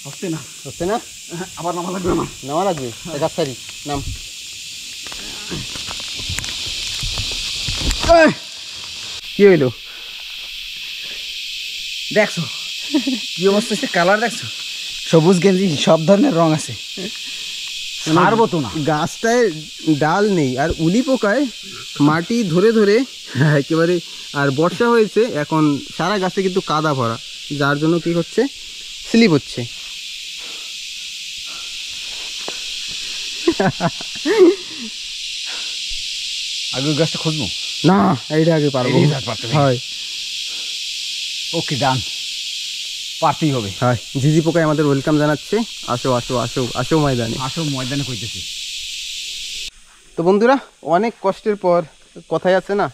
[SPEAKER 1] হচ্ছে না,
[SPEAKER 2] হচ্ছে না,
[SPEAKER 1] আবার নামা লাগবে না,
[SPEAKER 2] নামা লাগবে, গাছারি নাম। কি হইলো
[SPEAKER 1] দেখছো কি অবস্থা, কালার দেখছো, সবুজ গেঞ্জি সব ধরনের রং আছে, ছাড়বো তো না।
[SPEAKER 2] গাছটায় ডাল নেই, আর উলি পোকায় মাটি ধরে ধরে একেবারে, আর বর্ষা হয়েছে এখন, সারা গাছে কিন্তু কাদা ভরা, যার জন্য কি হচ্ছে, স্লিপ হচ্ছে।
[SPEAKER 1] আগে গাছটা খুঁজবো
[SPEAKER 2] না, এইটা আগে পারবো,
[SPEAKER 1] এই ধার পারতে হবে।
[SPEAKER 2] হয়
[SPEAKER 1] ওকে ডান, পারতেই হবে।
[SPEAKER 2] হ্যাঁ, ঝিঝি পোকায় আমাদের ওয়েলকাম জানাচ্ছে, আসো আসো আসো আসো ময়দানে।
[SPEAKER 1] আসো ময়দানে কইতেছি।
[SPEAKER 2] তো বন্ধুরা, অনেক কষ্টের পর, কথাই আছে না,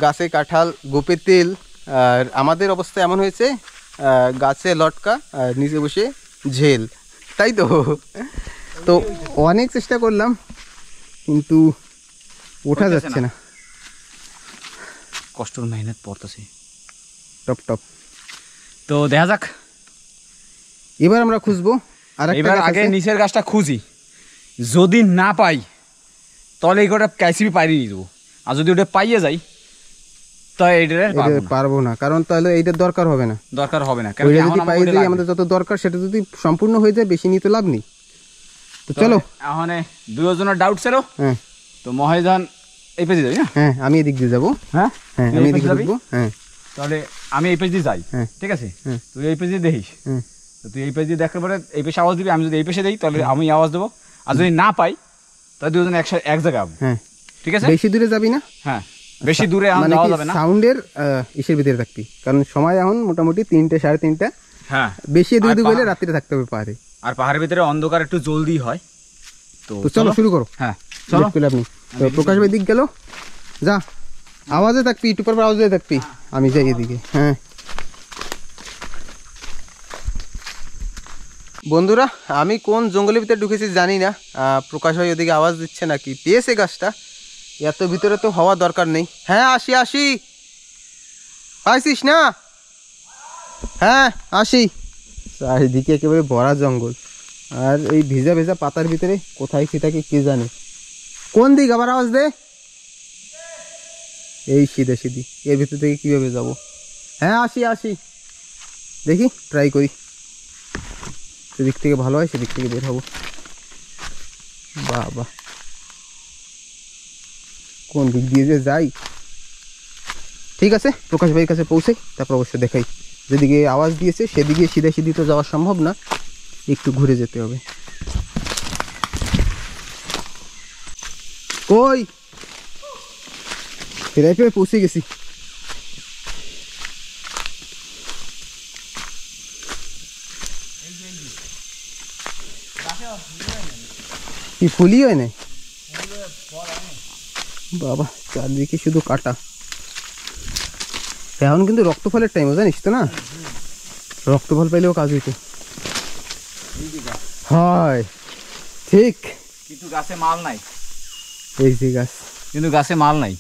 [SPEAKER 2] গাছে কাঁঠাল গোপে তেল, আর আমাদের অবস্থা এমন হয়েছে, গাছে লটকা আর নিচে বসে ঝেল, তাই তো। তো অনেক চেষ্টা করলাম কিন্তু ওঠা
[SPEAKER 1] হইতেছে
[SPEAKER 2] যাচ্ছে
[SPEAKER 1] না।
[SPEAKER 2] না,
[SPEAKER 1] কষ্টর মেহনত পড়তেছে।
[SPEAKER 2] Top top.
[SPEAKER 1] তো দেখা যাক,
[SPEAKER 2] এবার আমরা খুঁজবো আর একটা
[SPEAKER 1] এবার
[SPEAKER 2] গাছ
[SPEAKER 1] আগে
[SPEAKER 2] আছে।
[SPEAKER 1] নিচের গাছটা খুঁজি, যদি না পাই তাহলে এই কটা ক্যাসিবি পাইয়ে দেবো, আর যদি ওটা পাইয়ে যাই তাহলে এইটা
[SPEAKER 2] এটা পারবো না, কারণ তাহলে এইটার দরকার হবে না।
[SPEAKER 1] দরকার হবে না, কারণ
[SPEAKER 2] ওইটা
[SPEAKER 1] এখন
[SPEAKER 2] যদি
[SPEAKER 1] আমার
[SPEAKER 2] পাই
[SPEAKER 1] ওটা
[SPEAKER 2] যাই,
[SPEAKER 1] লাগবে।
[SPEAKER 2] আমাদের যত দরকার সেটা যদি সম্পূর্ণ হয়ে যায়, বেশি নিয়ে তো লাভ নেই। তো চলো।
[SPEAKER 1] এখন দুজনের ডাউট ছিল,
[SPEAKER 2] হ্যাঁ
[SPEAKER 1] তো মহেশধান এই পেজে যাবি না?
[SPEAKER 2] হ্যাঁ, আমি এদিক দিয়ে যাবো।
[SPEAKER 1] হ্যাঁ
[SPEAKER 2] হ্যাঁ,
[SPEAKER 1] তুই
[SPEAKER 2] আমি
[SPEAKER 1] এই
[SPEAKER 2] এদিকে
[SPEAKER 1] পেজে যাবি?
[SPEAKER 2] ঢুকবো। হ্যাঁ
[SPEAKER 1] তাহলে আমি এই পেজ দিয়ে যাই,
[SPEAKER 2] হ্যাঁ।
[SPEAKER 1] ঠিক আছে?
[SPEAKER 2] হ্যাঁ।
[SPEAKER 1] তুই এই পেজ দিয়ে দেখিস,
[SPEAKER 2] হ্যাঁ
[SPEAKER 1] তো তুই এই পেজ দিয়ে দেখার পরে এই পেশে আওয়াজ দিবি, আমি যদি এই পেশে দিই তাহলে আমি আওয়াজ দেবো, আর যদি না পাই তাহলে দুজন একসাথে এক জায়গায় যাবো,
[SPEAKER 2] হ্যাঁ,
[SPEAKER 1] ঠিক আছে?
[SPEAKER 2] বেশি দূরে যাবি না,
[SPEAKER 1] হ্যাঁ, বেশি দূরে এখন
[SPEAKER 2] মানে
[SPEAKER 1] যাওয়া
[SPEAKER 2] কি
[SPEAKER 1] যাবে না।
[SPEAKER 2] সাউন্ডের ইসের ভিতরে থাকবি, কারণ সময় এখন মোটামুটি 3টে 3:30।
[SPEAKER 1] হ্যাঁ,
[SPEAKER 2] বেশি
[SPEAKER 1] আর
[SPEAKER 2] দূরে গেলে
[SPEAKER 1] পাহাড়-
[SPEAKER 2] রাত্রে থাকতে হবে পাহাড়ে।
[SPEAKER 1] আর পাহাড়ের ভিতরে অন্ধকার একটু জলদি হয়, তো
[SPEAKER 2] তো চলো শুরু করো।
[SPEAKER 1] হ্যাঁ চলো।
[SPEAKER 2] চলো আপনি তো প্রকাশ ভাই দিক গেল, যা আওয়াজে থাকবি, একটু পর আওয়াজে থাকবি, আমি যাই এদিকে। হ্যাঁ বন্ধুরা, আমি কোন জঙ্গলের ভিতরে ঢুকেছি জানি না, প্রকাশ ভাই ওদিকে আওয়াজ দিচ্ছে নাকি পেয়েছে গাছটা, এত ভিতরে তো হওয়া দরকার নেই। হ্যাঁ আসি আসি, পাইছিস না? হ্যাঁ আসি। চারিদিকে একেবারে ভরা জঙ্গল, আর এই ভেজা ভেজা পাতার ভিতরে কোথায় কি থাকে কে জানে। কোন দিক আবার আওয়াজ দে? এই সিধে সিধি, এর ভিতর থেকে কিভাবে যাব? হ্যাঁ আসি আসি, দেখি ট্রাই করি, সেদিক থেকে ভালো হয় সেদিক থেকে বের হবো। বাবা, কোন দিক দিয়ে যে যাই। ঠিক আছে, প্রকাশ ভাইয়ের কাছে পৌঁছাই, তারপর অবশ্য দেখাই। যেদিকে আওয়াজ দিয়েছে সেদিকে সিধে সিধি তো যাওয়া সম্ভব না, একটু ঘুরে যেতে হবে। কই ফেরাই পেয়ে পৌঁছে গেছি। কি ফুলই হয় না বাবা, চারদিকে শুধু কাটা। এখন কিন্তু রক্তফলের টাইম, জানিস তো না? রক্তফল পাইলেও কাজ হইতো। হয় ঠিক,
[SPEAKER 1] কিন্তু গাছে মাল নাই,
[SPEAKER 2] এই যে গাছ,
[SPEAKER 1] কিন্তু গাছে মাল নাই।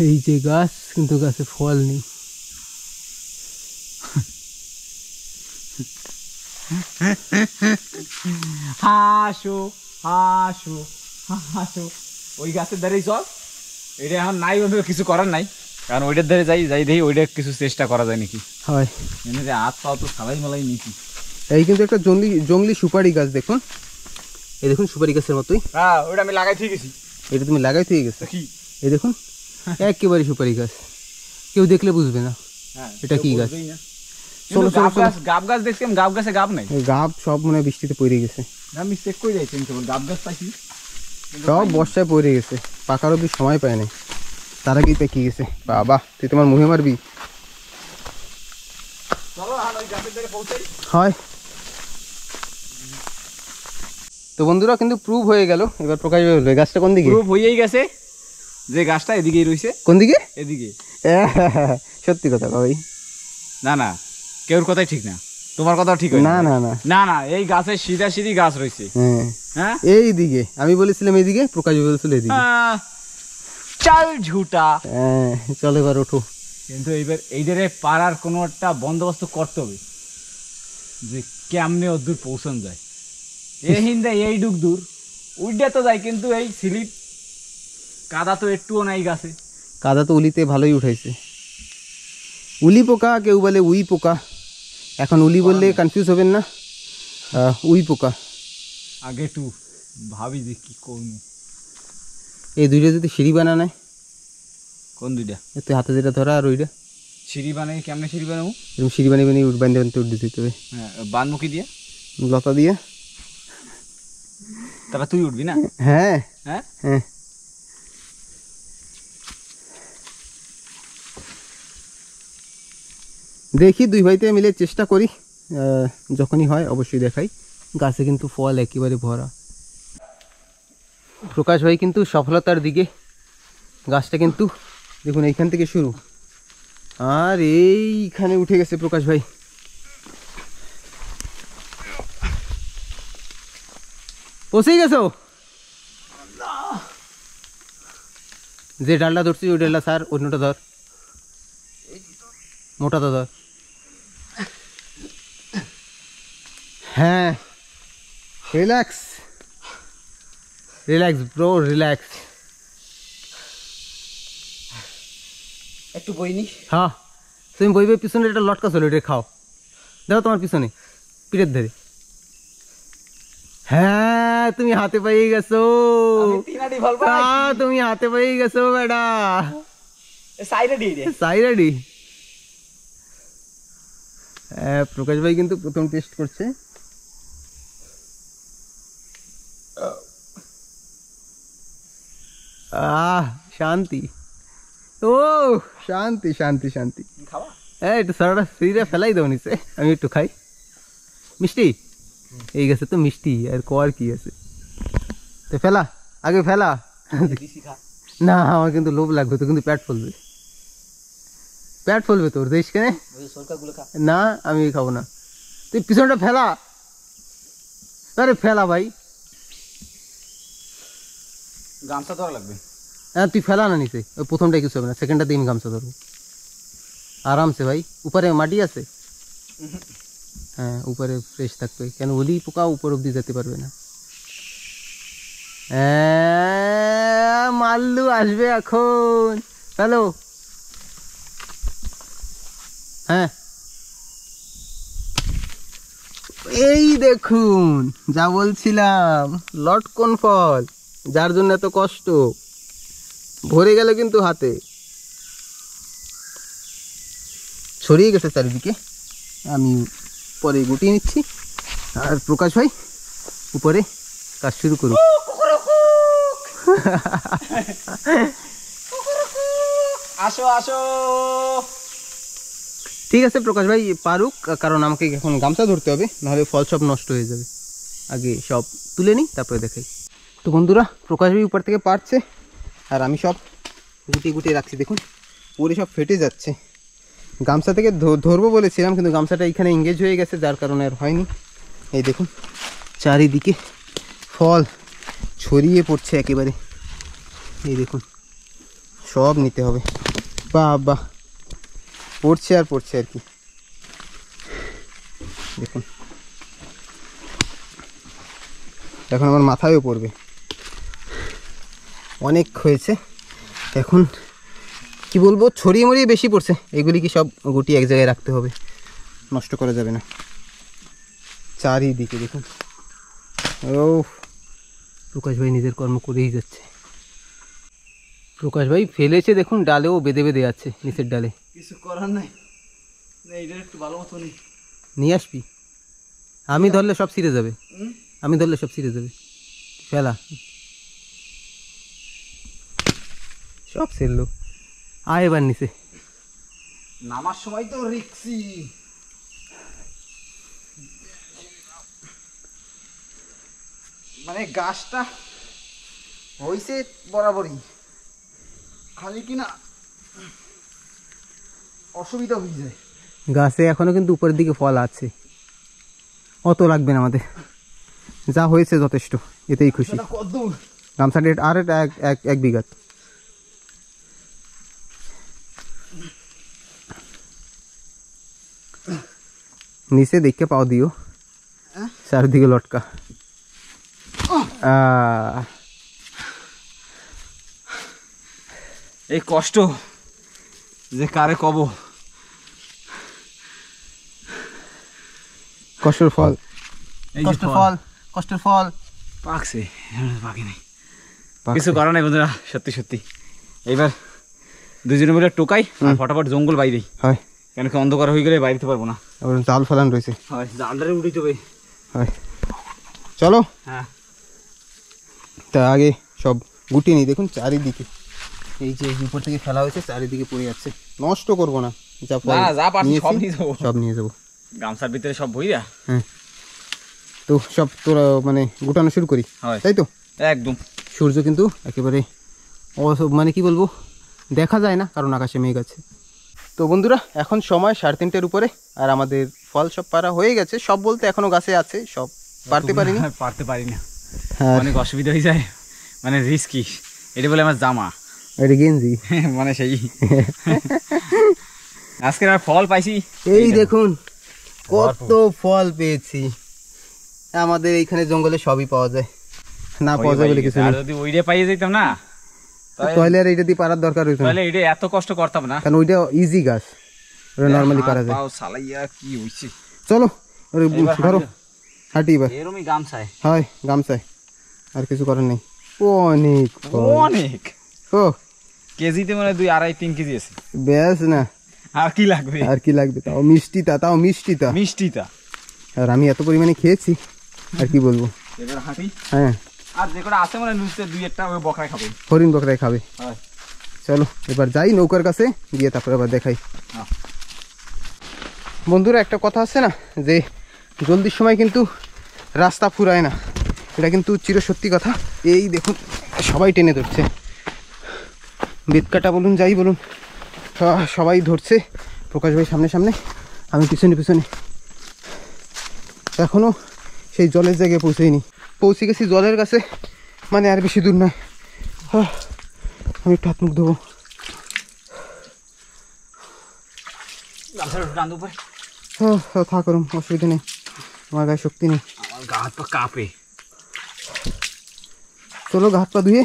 [SPEAKER 2] এই যে গাছ, কিন্তু গাছে ফল নেই।
[SPEAKER 1] হাসো হাসো হাসো, ওই গাছের ধারেই চল। এটা এখন নাই বন্ধু, কিছু করার নাই, কারণ ওইটার ধারে যাই যাই দেখি ওইটা কিছু চেষ্টা করা যায় নাকি।
[SPEAKER 2] হয়,
[SPEAKER 1] এনে যে হাত পাও তো সালাই মালাই নিচি।
[SPEAKER 2] এই কিন্তু একটা জঙ্গলি সুপারি গাছ, দেখুন এই দেখুন, সুপারি গাছের মতোই।
[SPEAKER 1] হ্যাঁ, ওইটা আমি লাগাই ঠিক গেছি।
[SPEAKER 2] এটা তুমি লাগাই থেকে গেছো,
[SPEAKER 1] কি?
[SPEAKER 2] এই দেখুন একেবারে সুপারি গাছ, কেউ দেখলে বুঝবে না
[SPEAKER 1] হ্যাঁ,
[SPEAKER 2] এটা কি গাছ।
[SPEAKER 1] চলো
[SPEAKER 2] চলো,
[SPEAKER 1] চলো, গাব গাছ দেখছি আমি, গাব গাছে গাব নাই।
[SPEAKER 2] এই গাব সব মনে হয় বৃষ্টিতে পড়ে গেছে,
[SPEAKER 1] আমি চেক করে যাইছি কেবল গাব গাছ পাইছি,
[SPEAKER 2] সব বর্ষায় পড়ে গেছে, পাকার অব্দি সময় পায় নাই, তার আগেই পেকে গেছে। বাবা, তুই তোমার মুহে মারবি।
[SPEAKER 1] চলো এখন ওই গাছের ধারে পৌঁছাই।
[SPEAKER 2] হয়। তো বন্ধুরা কিন্তু প্রুভ হয়ে গেল, এবার প্রকাশ হলো এই গাছটা কোন দিকে।
[SPEAKER 1] প্রুফ হয়েই গেছে যে গাছটা এদিকেই রইছে।
[SPEAKER 2] কোন দিকে?
[SPEAKER 1] এদিকে।
[SPEAKER 2] সত্যি কথা ভাই,
[SPEAKER 1] না না, কেউর কথাই ঠিক না, তোমার কথাও ঠিক হয়
[SPEAKER 2] না না না
[SPEAKER 1] না না, এই গাছের সিধা সিধি গাছ রয়েছে।
[SPEAKER 2] হ্যাঁ
[SPEAKER 1] হ্যাঁ,
[SPEAKER 2] এই দিকে, আমি বলেছিলাম এইদিকে, প্রকাশ বলেছিল এইদিকে।
[SPEAKER 1] চাল ঝুটা।
[SPEAKER 2] হ্যাঁ চল এবার ওঠো।
[SPEAKER 1] কিন্তু এইবার এইটারে পাড়ার কোনো একটা বন্দোবস্ত করতে হবে, যে কেমনে দূর পৌঁছানো যায়। এই হিন্দা এই ডুক দূর উইডা তো যায়, কিন্তু এই স্লিপ কাদা তো একটুও নাই গাছে।
[SPEAKER 2] কাদা তো উলিতে ভালোই উঠাইছে। উলি পোকা, কেউ বলে উই পোকা, এখন উলি বললে কনফিউজ হবেন না, উই পোকা।
[SPEAKER 1] আগে একটু ভাবি যে কি করবো।
[SPEAKER 2] এই দুইটা যদি সিঁড়ি বানা নেয়।
[SPEAKER 1] কোন দুইটা?
[SPEAKER 2] এতে হাতে যেটা ধরা আর ওইটা
[SPEAKER 1] সিঁড়ি বানাই, কেমনে সিঁড়ি বানাবো?
[SPEAKER 2] এরকম সিঁড়ি বানিয়ে বানিয়ে বান্ধে বান্ধে উঠে দিতে হবে।
[SPEAKER 1] হ্যাঁ, বানমুখী দিয়ে,
[SPEAKER 2] লতা দিয়ে।
[SPEAKER 1] তারপর তুই উঠবি না?
[SPEAKER 2] হ্যাঁ
[SPEAKER 1] হ্যাঁ,
[SPEAKER 2] হ্যাঁ, দেখি দুই ভাইতে মিলে চেষ্টা করি, যখনই হয় অবশ্যই দেখাই। গাছে কিন্তু ফল একেবারে ভরা। প্রকাশ ভাই কিন্তু সফলতার দিকে। গাছটা কিন্তু দেখুন এইখান থেকে শুরু, আর এইখানে উঠে গেছে প্রকাশ ভাই। পৌঁছেই গেছো? যে ডালটা ধরছি ওই ডালটা স্যার, অন্যটা ধর, মোটাটা ধর। হ্যাঁ, রিল্যাক্স রিল্যাক্স ব্রো, রিল্যাক্স।
[SPEAKER 3] একটু বইনি।
[SPEAKER 2] হ্যাঁ, তুমি বইবে পিছনে এটা লটকা চলো, এটা খাও। দেখো তোমার পিছনে পিঠের ধরে। হ্যাঁ, তুমি হাতে পেয়ে গেছো। তুমি হাতে পেয়ে গেছো বেটা। সাইরাডি। প্রকাশ ভাই কিন্তু প্রথম টেস্ট করছে। শান্তি। ও শান্তি শান্তি শান্তি। একটু সারাটা শরীরে ফেলাই দেবো নিচে, আমি একটু খাই। মিষ্টি এই গেছে তো, মিষ্টি আর কর কি আছে, তো ফেলা আগে ফেলা। না আমার কিন্তু লোভ লাগবে তো, কিন্তু পেট ফুলবে, পেট ফুলবে তোর, দেশ কেনে না, আমি খাবো না। তুই পিছনটা ফেলা, আরে ফেলা ভাই,
[SPEAKER 3] গামছা ধরা লাগবে।
[SPEAKER 2] হ্যাঁ তুই ফেলা না নিচে, ওই প্রথমটাই কিছু হবে না, সেকেন্ডটা দিন গামছা ধরবো আরামসে ভাই। উপরে মাটি আছে, হ্যাঁ উপরে ফ্রেশ থাকবে, কেন ওলি পোকা উপর অব্দি যেতে পারবে না। মাল্লু আসবে এখন, হ্যালো। হ্যাঁ এই দেখুন যা বলছিলাম, লটকন ফল, যার জন্য এত কষ্ট, ভরে গেল কিন্তু হাতে, ছড়িয়ে গেছে চারিদিকে। আমি পরে গুটিয়ে নিচ্ছি, আর প্রকাশ ভাই উপরে কাজ শুরু করুক।
[SPEAKER 3] আসো আসো।
[SPEAKER 2] ঠিক আছে প্রকাশ ভাই পারুক, কারণ আমাকে এখন গামছা ধরতে হবে, নাহলে ফল সব নষ্ট হয়ে যাবে। আগে সব তুলে নিই তারপরে দেখাই। তো বন্ধুরা, প্রকাশ ভাই উপর থেকে পারছে, আর আমি সব গুটিয়ে গুটিয়ে রাখছি। দেখুন পরে সব ফেটে যাচ্ছে। গামছা থেকে ধরবো বলেছিলাম, কিন্তু গামছাটা এইখানে এঙ্গেজ হয়ে গেছে, যার কারণে আর হয়নি। এই দেখুন চারিদিকে ফল ছড়িয়ে পড়ছে একেবারে, এই দেখুন সব নিতে হবে। বাহ বাহ, পড়ছে আর পড়ছে আর কি। দেখুন এখন আমার মাথায়ও পড়বে, অনেক হয়েছে। এখন কি বলবো, ছড়িয়ে মরিয়ে বেশি পড়ছে, এগুলি কি সব গুটি এক জায়গায় রাখতে হবে, নষ্ট করা যাবে না। চারিদিকে দেখুন, ও প্রকাশ ভাই নিজের কর্ম করেই যাচ্ছে। প্রকাশ ভাই ফেলেছে দেখুন, ডালেও বেঁধে বেঁধে আছে, নিচের ডালে।
[SPEAKER 3] কিছু করার নাই, এইটা একটু ভালো মতো নেই।
[SPEAKER 2] নিয়ে আসবি, আমি ধরলে সব ছিঁড়ে যাবে, আমি ধরলে সব ছিঁড়ে যাবে। ফেলা সব ছিঁড়লো, আয় এবার নিচে।
[SPEAKER 3] নামার সময় তো রিক্সি, মানে গাছটা হয়েছে বরাবরই, খালি কিনা অসুবিধা হয়ে যায়।
[SPEAKER 2] গাছে এখনো কিন্তু উপরের দিকে ফল আছে, অত লাগবে না আমাদের, যা হয়েছে যথেষ্ট, এতেই খুশি। গামছা ডেট আর এক বিঘা। নিচে দেখে পাও দিও, চারদিকে লটকা।
[SPEAKER 1] এই কষ্ট যে কারে কব,
[SPEAKER 2] কষ্টের ফল,
[SPEAKER 1] এই যে
[SPEAKER 2] কষ্টের
[SPEAKER 1] ফল,
[SPEAKER 2] ফল, কষ্টের ফল
[SPEAKER 1] পাকছে, বাকি নেই, কিছু করা নাই বন্ধুরা। সত্যি সত্যি এইবার দুজনে মিলে টোকাই আর ফটাফট জঙ্গল বাইরেই,
[SPEAKER 2] হয়
[SPEAKER 1] কেন কি অন্ধকার হয়ে গেলে বাইরেতে পারবো না।
[SPEAKER 2] আবার জাল ফেলান রয়েছে,
[SPEAKER 1] হয় জালটারে উঠে যাবে।
[SPEAKER 2] হয় চলো।
[SPEAKER 1] হ্যাঁ
[SPEAKER 2] তা আগে সব গুটিয়ে নিই। দেখুন চারিদিকে এই যে উপর থেকে ফেলা হয়েছে, চারিদিকে পড়ে যাচ্ছে, নষ্ট করব না, যা
[SPEAKER 1] না না, যা পারছি সব
[SPEAKER 2] নিয়েছি,
[SPEAKER 1] নিয়ে যাবো,
[SPEAKER 2] সব নিয়ে যাবো।
[SPEAKER 1] গামছার ভিতরে সব বইরা।
[SPEAKER 2] হ্যাঁ, তো সব তোরা মানে গোটানো শুরু করি,
[SPEAKER 1] হয়
[SPEAKER 2] তাই তো?
[SPEAKER 1] একদম।
[SPEAKER 2] সূর্য কিন্তু একেবারে মানে কি বলবো, দেখা যায় না কারণ আকাশে মেঘ আছে। তো বন্ধুরা এখন সময় 3:30-এর উপরে, আর আমাদের ফল সব পাড়া হয়ে গেছে। সব বলতে এখনো গাছে আছে, সব পারতে পারিনি।
[SPEAKER 1] পারতে পারি না,
[SPEAKER 2] আর
[SPEAKER 1] অনেক অসুবিধা হয়ে যায়, মানে রিস্কি। এটা বলে আমার জামা,
[SPEAKER 2] এটা গেঞ্জি।
[SPEAKER 1] মানে সেই আজকে আর ফল পাইছি।
[SPEAKER 2] এই দেখুন কত ফল পেয়েছি। আমাদের এইখানে জঙ্গলে সবই পাওয়া যায়, না পাওয়া যায় বলে কিছু
[SPEAKER 1] আর
[SPEAKER 2] নেই।
[SPEAKER 1] যদি ওইটা পাইয়ে যেতাম না,
[SPEAKER 2] তাহলে আর এইটা দিয়ে পারার দরকার হইতো না,
[SPEAKER 1] তাহলে এটা এত কষ্ট করতাম না,
[SPEAKER 2] কারণ ওইটা ইজি গাছ, ওটা নর্মালি পারা যায়।
[SPEAKER 1] পাও সালাইয়া কি হইছে।
[SPEAKER 2] চলো ওরে
[SPEAKER 1] এবার
[SPEAKER 2] ধরো,
[SPEAKER 1] হাঁটি।
[SPEAKER 2] হাঁটি এবার।
[SPEAKER 1] এরমই গামছায়
[SPEAKER 2] হয় গামছায়, আর কিছু করার নেই। অনেক ফল।
[SPEAKER 1] অনেক,
[SPEAKER 2] ও
[SPEAKER 1] কেজিতে মানে 2-2.5-3 কেজি আছে।
[SPEAKER 2] ব্যাস না,
[SPEAKER 1] আর কি লাগবে?
[SPEAKER 2] আর কি লাগবে? তাও মিষ্টিটা, তাও মিষ্টিটা।
[SPEAKER 1] মিষ্টিটা।
[SPEAKER 2] আর আমি এত পরিমাণে খেয়েছি, আর কি বলবো।
[SPEAKER 1] এবার হাঁটি।
[SPEAKER 2] হ্যাঁ,
[SPEAKER 1] আর যে কটা আছে মানে নুচতে 2-1টা ওই বকরা খাবে।
[SPEAKER 2] হরিণ বকরাই খাবে।
[SPEAKER 1] হয়।
[SPEAKER 2] চলো এবার যাই নৌকার কাছে গিয়ে তারপর আবার দেখাই।
[SPEAKER 1] হ্যাঁ।
[SPEAKER 2] বন্ধুরা একটা কথা আছে না, যে জলদির সময় কিন্তু রাস্তা ফুরায় না, এটা কিন্তু চিরসত্যি কথা। এই দেখুন সবাই টেনে ধরছে, বেতকাটা বলুন যাই বলুন, সবাই ধরছে। প্রকাশ ভাই সামনে সামনে, আমি পিছনে পিছনে। এখনও সেই জলের জায়গায় পৌঁছে গেছি জলের কাছে, মানে আর বেশি দূর নয়। আমি একটু হাত মুখ দেবো। থাক ওরম, অসুবিধা নেই, আমার গায়ে শক্তি নেই।
[SPEAKER 1] আমার গা হাত পা কাঁপে।
[SPEAKER 2] চলো গা হাত পা ধুয়ে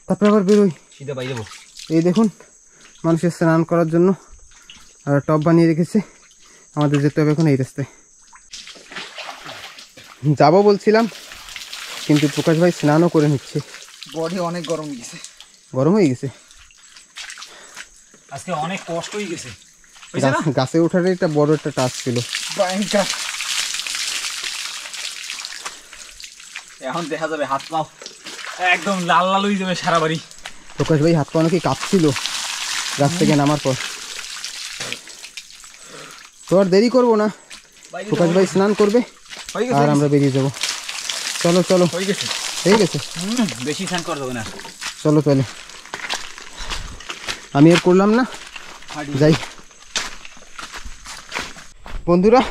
[SPEAKER 2] তারপরে আবার বেরোই।
[SPEAKER 1] সিধা পাই যাবো।
[SPEAKER 2] এই দেখুন মানুষের স্নান করার জন্য টব বানিয়ে রেখেছে। আমাদের যেতে হবে এখন এই রাস্তায়। যাবো বলছিলাম, কিন্তু প্রকাশ ভাই স্নানও করে নিচ্ছে।
[SPEAKER 1] বডি অনেক গরম গেছে,
[SPEAKER 2] গরম হয়ে গেছে,
[SPEAKER 1] আজকে অনেক কষ্ট হয়ে গেছে।
[SPEAKER 2] গাছে ওঠার একটা বড় একটা টাস্ক ছিল।
[SPEAKER 1] ভয়ঙ্কর। এখন দেখা যাবে হাত পাও একদম লাল লাল হয়ে যাবে সারা বাড়ি।
[SPEAKER 2] প্রকাশ ভাই হাত পা অনেকে কাঁপছিল গাছ থেকে নামার পর। তো আর দেরি করবো না, প্রকাশ ভাই স্নান করবে আর আমরা বেরিয়ে যাবো। চলো চলো,
[SPEAKER 1] হয়ে গেছে,
[SPEAKER 2] হয়ে গেছে।
[SPEAKER 1] বেশি স্নান করা যাবে না।
[SPEAKER 2] চলো তাহলে, আমি আর করলাম না, যাই। বন্ধুরা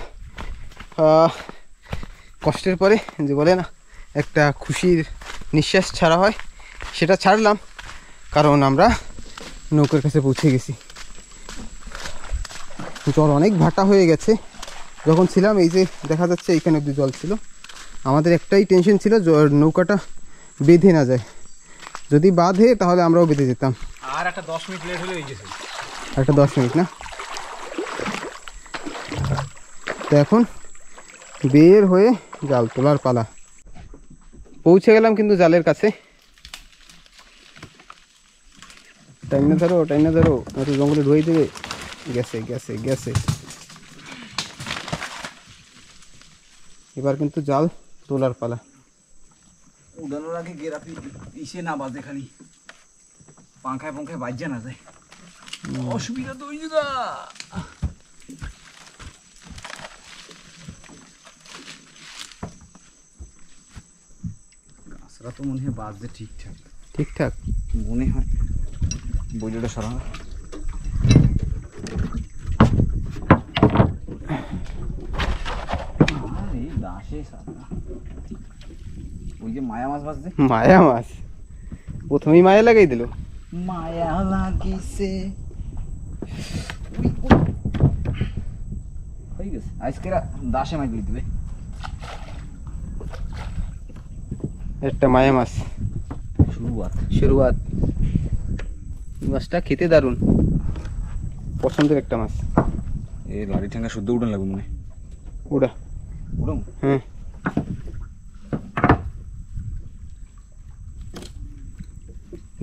[SPEAKER 2] কষ্টের পরে যে বলে না একটা খুশির নিঃশ্বাস ছাড়া হয়, সেটা ছাড়লাম, কারণ আমরা নৌকার কাছে পৌঁছে গেছি। জল অনেক ভাটা হয়ে গেছে। যখন ছিলাম এই যে দেখা যাচ্ছে এইখানে অব্দি জল ছিল। আমাদের একটাই টেনশন ছিল নৌকাটা বেঁধে না যায়, যদি বাঁধে তাহলে আমরাও বেঁধে যেতাম।
[SPEAKER 1] আর একটা 10 মিনিট লেট হলে হয়ে গেছে।
[SPEAKER 2] একটা 10 মিনিট না, তো এখন বের হয়ে জাল তোলার পালা। পৌঁছে গেলাম কিন্তু জালের কাছে। টাইম না ধরো, টাইম না ধরো, নয়তো জঙ্গলে ঢুয়ে দেবে। গেছে গেছে গেছে। এবার কিন্তু জাল তোলার পালা।
[SPEAKER 1] উড়ানোর আগে গেরাপি ইসে না বাজে, খালি পাংখায় পাংখায় বাজছে না যায়, অসুবিধা তো হয়ে যা। গাছরা তো মনে হয় বাজছে ঠিকঠাক
[SPEAKER 2] ঠিকঠাক
[SPEAKER 1] মনে হয়। বইটা সরা ওই যে মায়া মাছ বাজছে।
[SPEAKER 2] মায়া মাছ প্রথমেই মায়া লাগাই দিল।
[SPEAKER 1] মায়া লাগিছে হয়ে গেছে। আজকে দাসে মাছ দিয়ে দিবে
[SPEAKER 2] একটা মায়া মাছ শুরুয়াত। মাছটা খেতে দারুণ, পছন্দের একটা মাছ।
[SPEAKER 1] এই লাড়ি ঠেঙ্গা শুদ্ধ উড়ান লাগবে মনে
[SPEAKER 2] ওটা।
[SPEAKER 1] উড়ুন।
[SPEAKER 2] হ্যাঁ,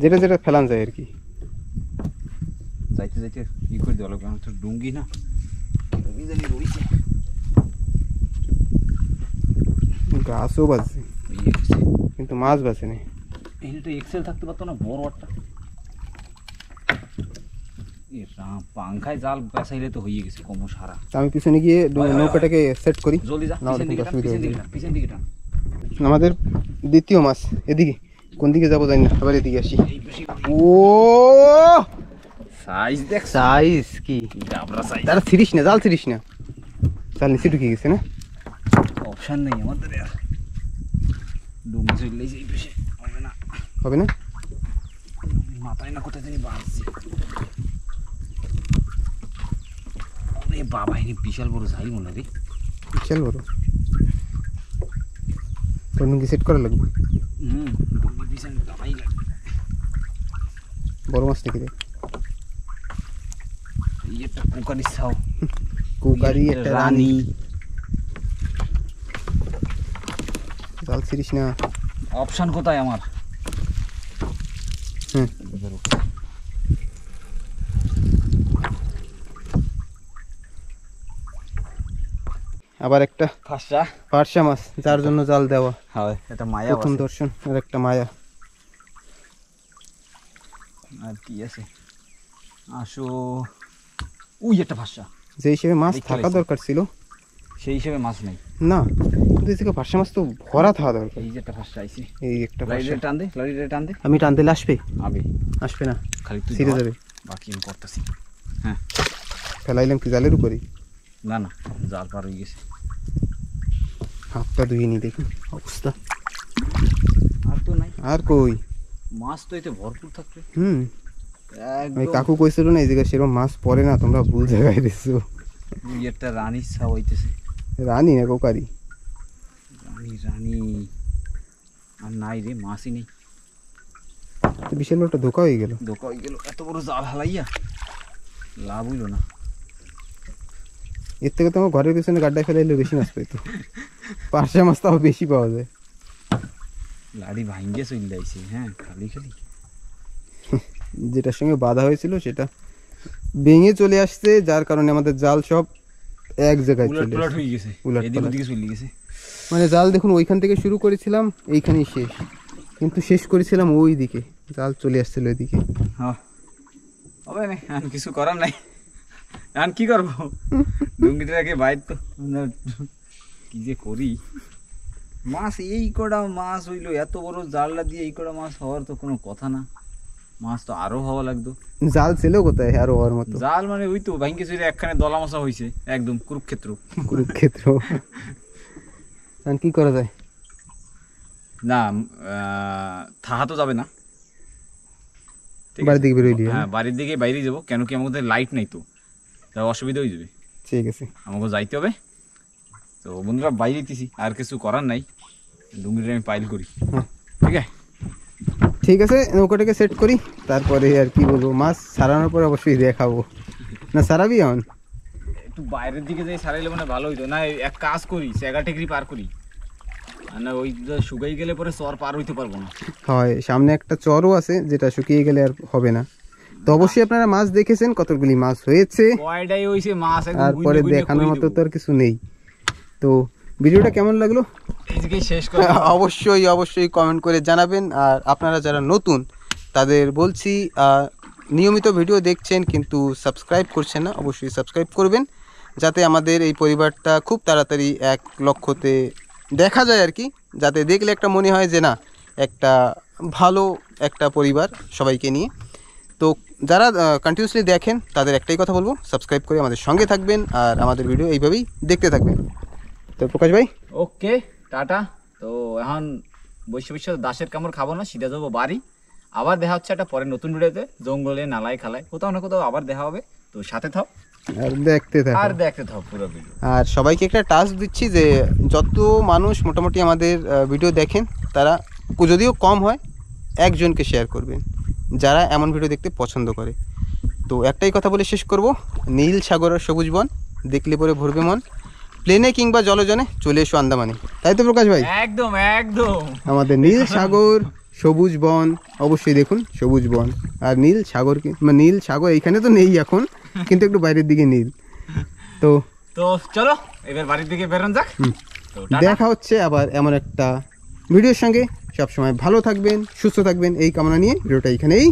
[SPEAKER 2] যেটা যেটা ফেলান যায় আর কি।
[SPEAKER 1] যাইতে যাইতে কি করে দেওয়া লাগবে, আমার তো ডুঙ্গি না জানি রয়েছে।
[SPEAKER 2] গাছও বাজছে কিন্তু মাছ বাজে নেই।
[SPEAKER 1] এখানে তো এক্সেল থাকতে পারতো না, বড় একটা এ রাম, পাংখায় জাল পেঁচাইলে তো হয়ে গেছে কম সারা।
[SPEAKER 2] তা আমি পিছনে গিয়ে নৌকাটাকে সেট করি।
[SPEAKER 1] জলদি যা,
[SPEAKER 2] না,
[SPEAKER 1] পিছন দিকে টান,
[SPEAKER 2] অসুবিধা
[SPEAKER 1] পিছন
[SPEAKER 2] হবে
[SPEAKER 1] দিকে
[SPEAKER 2] না।
[SPEAKER 1] টান, পিছন দিকে টান।
[SPEAKER 2] আমাদের দ্বিতীয় মাছ এদিকে, কোন দিকে যাবো জানি না, আবার এদিকে আসি। ও
[SPEAKER 1] সাইজ দেখ,
[SPEAKER 2] সাইজ কি
[SPEAKER 1] ডাবরা সাইজ।
[SPEAKER 2] তারা ছিড়িস না, জাল ছিড়িস না, জাল নিচে ঢুকে গেছে না।
[SPEAKER 1] অপশন নেই আমাদের আর, ডুঙ্গি চললেই এই পেশে হবে না,
[SPEAKER 2] হবে না,
[SPEAKER 1] মাথায় না কোথায় থেকে বাঁচছে। এ বাবা, এনে বিশাল বড় যাই মনে রে।
[SPEAKER 2] বিশাল বড়, তোর নুঙ্গি সেট করা লাগবে।
[SPEAKER 1] ডুঙ্গি বিশাল দামাই লাগে।
[SPEAKER 2] বড় মাছ নাকি রে?
[SPEAKER 1] এই একটা কুকারি ছাও,
[SPEAKER 2] কুকারি একটা রানী।
[SPEAKER 1] রানী।
[SPEAKER 2] জাল ছিড়িস না।
[SPEAKER 1] অপশন কোথায় আমার?
[SPEAKER 2] হুম, আবার একটা
[SPEAKER 1] ফাঁসা।
[SPEAKER 2] পার্শা মাছ, যার জন্য জাল দেওয়া।
[SPEAKER 1] হয়, এটা মায়া
[SPEAKER 2] প্রথম
[SPEAKER 1] আছে।
[SPEAKER 2] দর্শন আর একটা মায়া।
[SPEAKER 1] আর কি আছে? আসো। উই, একটা ফাঁসা।
[SPEAKER 2] যে হিসেবে মাছ
[SPEAKER 1] দেখতে
[SPEAKER 2] থাকা
[SPEAKER 1] পাইছি।
[SPEAKER 2] দরকার ছিল
[SPEAKER 1] সেই হিসেবে মাছ নেই।
[SPEAKER 2] না, কিন্তু এই থেকে পার্শা মাছ তো ভরা থাকা দরকার।
[SPEAKER 1] এই যে একটা ফাঁসা আইছি।
[SPEAKER 2] এই একটা
[SPEAKER 1] লাইটে
[SPEAKER 2] পার্শা।
[SPEAKER 1] টান দে, লাইটে টান দে।
[SPEAKER 2] আমি টান দিলে আসবে?
[SPEAKER 1] আবে,
[SPEAKER 2] আসবে না,
[SPEAKER 1] খালি তুই
[SPEAKER 2] ছিঁড়ে
[SPEAKER 1] ধর,
[SPEAKER 2] যাবে।
[SPEAKER 1] বাকি আমি করতেছি। হ্যাঁ,
[SPEAKER 2] ফেলাইলাম কি জালের উপরে?
[SPEAKER 1] না না, জাল পার হয়ে গেছে।
[SPEAKER 2] হাতটা ধুয়ে নি, দেখি অবস্থা।
[SPEAKER 1] আর তো নাই,
[SPEAKER 2] আর কই?
[SPEAKER 1] মাছ তো এতে ভরপুর থাকবে।
[SPEAKER 2] হুম, ওই
[SPEAKER 1] একদম।
[SPEAKER 2] কাকু কইছিল না এই জায়গায় সেরকম মাছ পড়ে না, তোমরা ভুল জায়গায় দিছো।
[SPEAKER 1] উই, একটা রানীর ছাও হইতেছে।
[SPEAKER 2] রানী না কোকারি?
[SPEAKER 1] রানী রানী। আর নাই রে, মাছই নেই।
[SPEAKER 2] তো বিশাল বড় একটা ধোকা হয়ে গেল।
[SPEAKER 1] দোকা হয়ে গেল, এত বড় জাল হালাইয়া লাভ হইল না।
[SPEAKER 2] এর থেকে তো আমার ঘরের পিছনে গাড্ডায় ফেলাইলে বেশি মাছ পেতো। পার্শা মাছ তাও বেশি পাওয়া যায়।
[SPEAKER 1] লাড়ি ভাঙ্গে চলে যাইছে। হ্যাঁ, খালি খালি।
[SPEAKER 2] যেটার সঙ্গে বাধা হয়েছিল সেটা ভেঙে চলে আসছে, যার কারণে আমাদের জাল সব এক জায়গায়
[SPEAKER 1] উলট
[SPEAKER 2] চলে
[SPEAKER 1] পালট
[SPEAKER 2] আসছে।
[SPEAKER 1] হয়ে গেছে,
[SPEAKER 2] উলট
[SPEAKER 1] এদিক
[SPEAKER 2] পালট।
[SPEAKER 1] ওদিকে চলে গেছে।
[SPEAKER 2] মানে জাল দেখুন, ওইখান থেকে শুরু করেছিলাম, এইখানেই শেষ, কিন্তু শেষ করেছিলাম ওই দিকে, জাল চলে আসছিল ওইদিকে।
[SPEAKER 1] হ্যাঁ, হবে না, আর কিছু করার নাই। এখন কি করবো? ডুঙ্গিটাকে বাইর তো কি যে করি। মাছ এই কটা মাছ হইলো, এত বড় জালটা দিয়ে এই কটা মাছ হওয়ার তো কোনো কথা না। মাছ তো আরো হওয়া লাগতো।
[SPEAKER 2] জাল ছিল কোথায় আরো হওয়ার মতো?
[SPEAKER 1] জাল মানে ওই তো ভাঙ্গে চুরে একখানে দলা মশা হয়েছে, একদম কুরুক্ষেত্র।
[SPEAKER 2] কুরুক্ষেত্র। এখন কি করা যায়?
[SPEAKER 1] না, থাহা তো যাবে না। ঠিক
[SPEAKER 2] বাড়ির
[SPEAKER 1] আছে?
[SPEAKER 2] দিকে বেরোইলি?
[SPEAKER 1] হ্যাঁ, বাড়ির দিকে বাইরে যাবো, কেন কি আমাদের লাইট নাই তো, তা অসুবিধা হয়ে যাবে।
[SPEAKER 2] ঠিক আছে,
[SPEAKER 1] আমাকে যাইতে হবে। তো বন্ধুরা, বাইরে দিতেছি, আর কিছু করার নাই। ডুঙ্গিটা আমি পাইল করি।
[SPEAKER 2] হ্যাঁ।
[SPEAKER 1] ঠিক আছে,
[SPEAKER 2] ঠিক আছে, নৌকাটাকে সেট করি, তারপরে আর কি বলবো, মাছ ছাড়ানোর পর অবশ্যই দেখাবো। না সারাবি এখন?
[SPEAKER 1] একটু বাইরের দিকে যাই সারাইলে মানে ভালো হইতো। না, এক কাজ করি, সেগা টেকরি পার করি। আর না, ওই শুকাই গেলে পরে চর পার হইতে পারবো না।
[SPEAKER 2] হয়, সামনে একটা চরও আছে যেটা শুকিয়ে গেলে আর হবে না। তো অবশ্যই আপনারা মাছ দেখেছেন, কতগুলি মাছ হয়েছে,
[SPEAKER 1] কয়টাই হইছে মাছ, একদম
[SPEAKER 2] তারপরে
[SPEAKER 1] গুইনে গুইনে
[SPEAKER 2] দেখানোর
[SPEAKER 1] কই
[SPEAKER 2] মতো
[SPEAKER 1] দেবো।
[SPEAKER 2] তো আর কিছু নেই। তো ভিডিওটা কেমন লাগলো
[SPEAKER 1] এইদিকে শেষ করে
[SPEAKER 2] অবশ্যই অবশ্যই কমেন্ট করে জানাবেন। আর আপনারা যারা নতুন তাদের বলছি, নিয়মিত ভিডিও দেখছেন কিন্তু সাবস্ক্রাইব করছেন না, অবশ্যই সাবস্ক্রাইব করবেন, যাতে আমাদের এই পরিবারটা খুব তাড়াতাড়ি 1 লক্ষতে দেখা যায় আর কি, যাতে দেখলে একটা মনে হয় যে না, একটা ভালো একটা পরিবার সবাইকে নিয়ে। তো যারা কন্টিনিউসলি দেখেন তাদের একটাই কথা বলবো, সাবস্ক্রাইব করে আমাদের সঙ্গে থাকবেন আর আমাদের ভিডিও এইভাবেই দেখতে থাকবেন। তো প্রকাশ ভাই,
[SPEAKER 1] ওকে, টাটা। তো এখন বসে বসে দাসের কামড় খাবো না, সিধা যাবো বাড়ি। আবার দেখা হচ্ছে একটা পরে নতুন ভিডিওতে, জঙ্গলে নালায় খালায় কোথাও না কোথাও আবার দেখা হবে। তো সাথে থাও
[SPEAKER 2] আর দেখতে থাকুন।
[SPEAKER 1] আর দেখতে থাও পুরো ভিডিও।
[SPEAKER 2] আর সবাইকে একটা টাস্ক দিচ্ছি যে যত মানুষ মোটামুটি আমাদের ভিডিও দেখেন, তারা যদিও কম হয়, একজনকে শেয়ার করবেন যারা এমন ভিডিও দেখতে পছন্দ করে। তো একটাই কথা বলে শেষ করব, নীল সাগর আর সবুজ বন দেখলে পরে ভরবে মন, প্লেনে কিংবা জলযানে চলে এসো আন্দামানে। তাই তো প্রকাশ ভাই?
[SPEAKER 1] একদম একদম।
[SPEAKER 2] আমাদের নীল সাগর সবুজ বন অবশ্যই দেখুন, সবুজ বন আর নীল সাগর, নীল সাগর এইখানে তো নেই এখন, কিন্তু একটু বাইরের দিকে নীল। তো
[SPEAKER 1] তো চলো এবার বাড়ির দিকে বেরোন যাক। তো টাটা।
[SPEAKER 2] দেখা হচ্ছে আবার এমন একটা ভিডিওর সঙ্গে। সবসময় ভালো থাকবেন, সুস্থ থাকবেন, এই কামনা নিয়ে ভিডিওটা এখানেই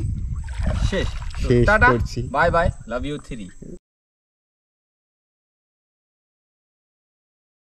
[SPEAKER 1] শেষ।
[SPEAKER 2] শেষ
[SPEAKER 1] টাটা
[SPEAKER 2] করছি।
[SPEAKER 1] Bye bye love you 3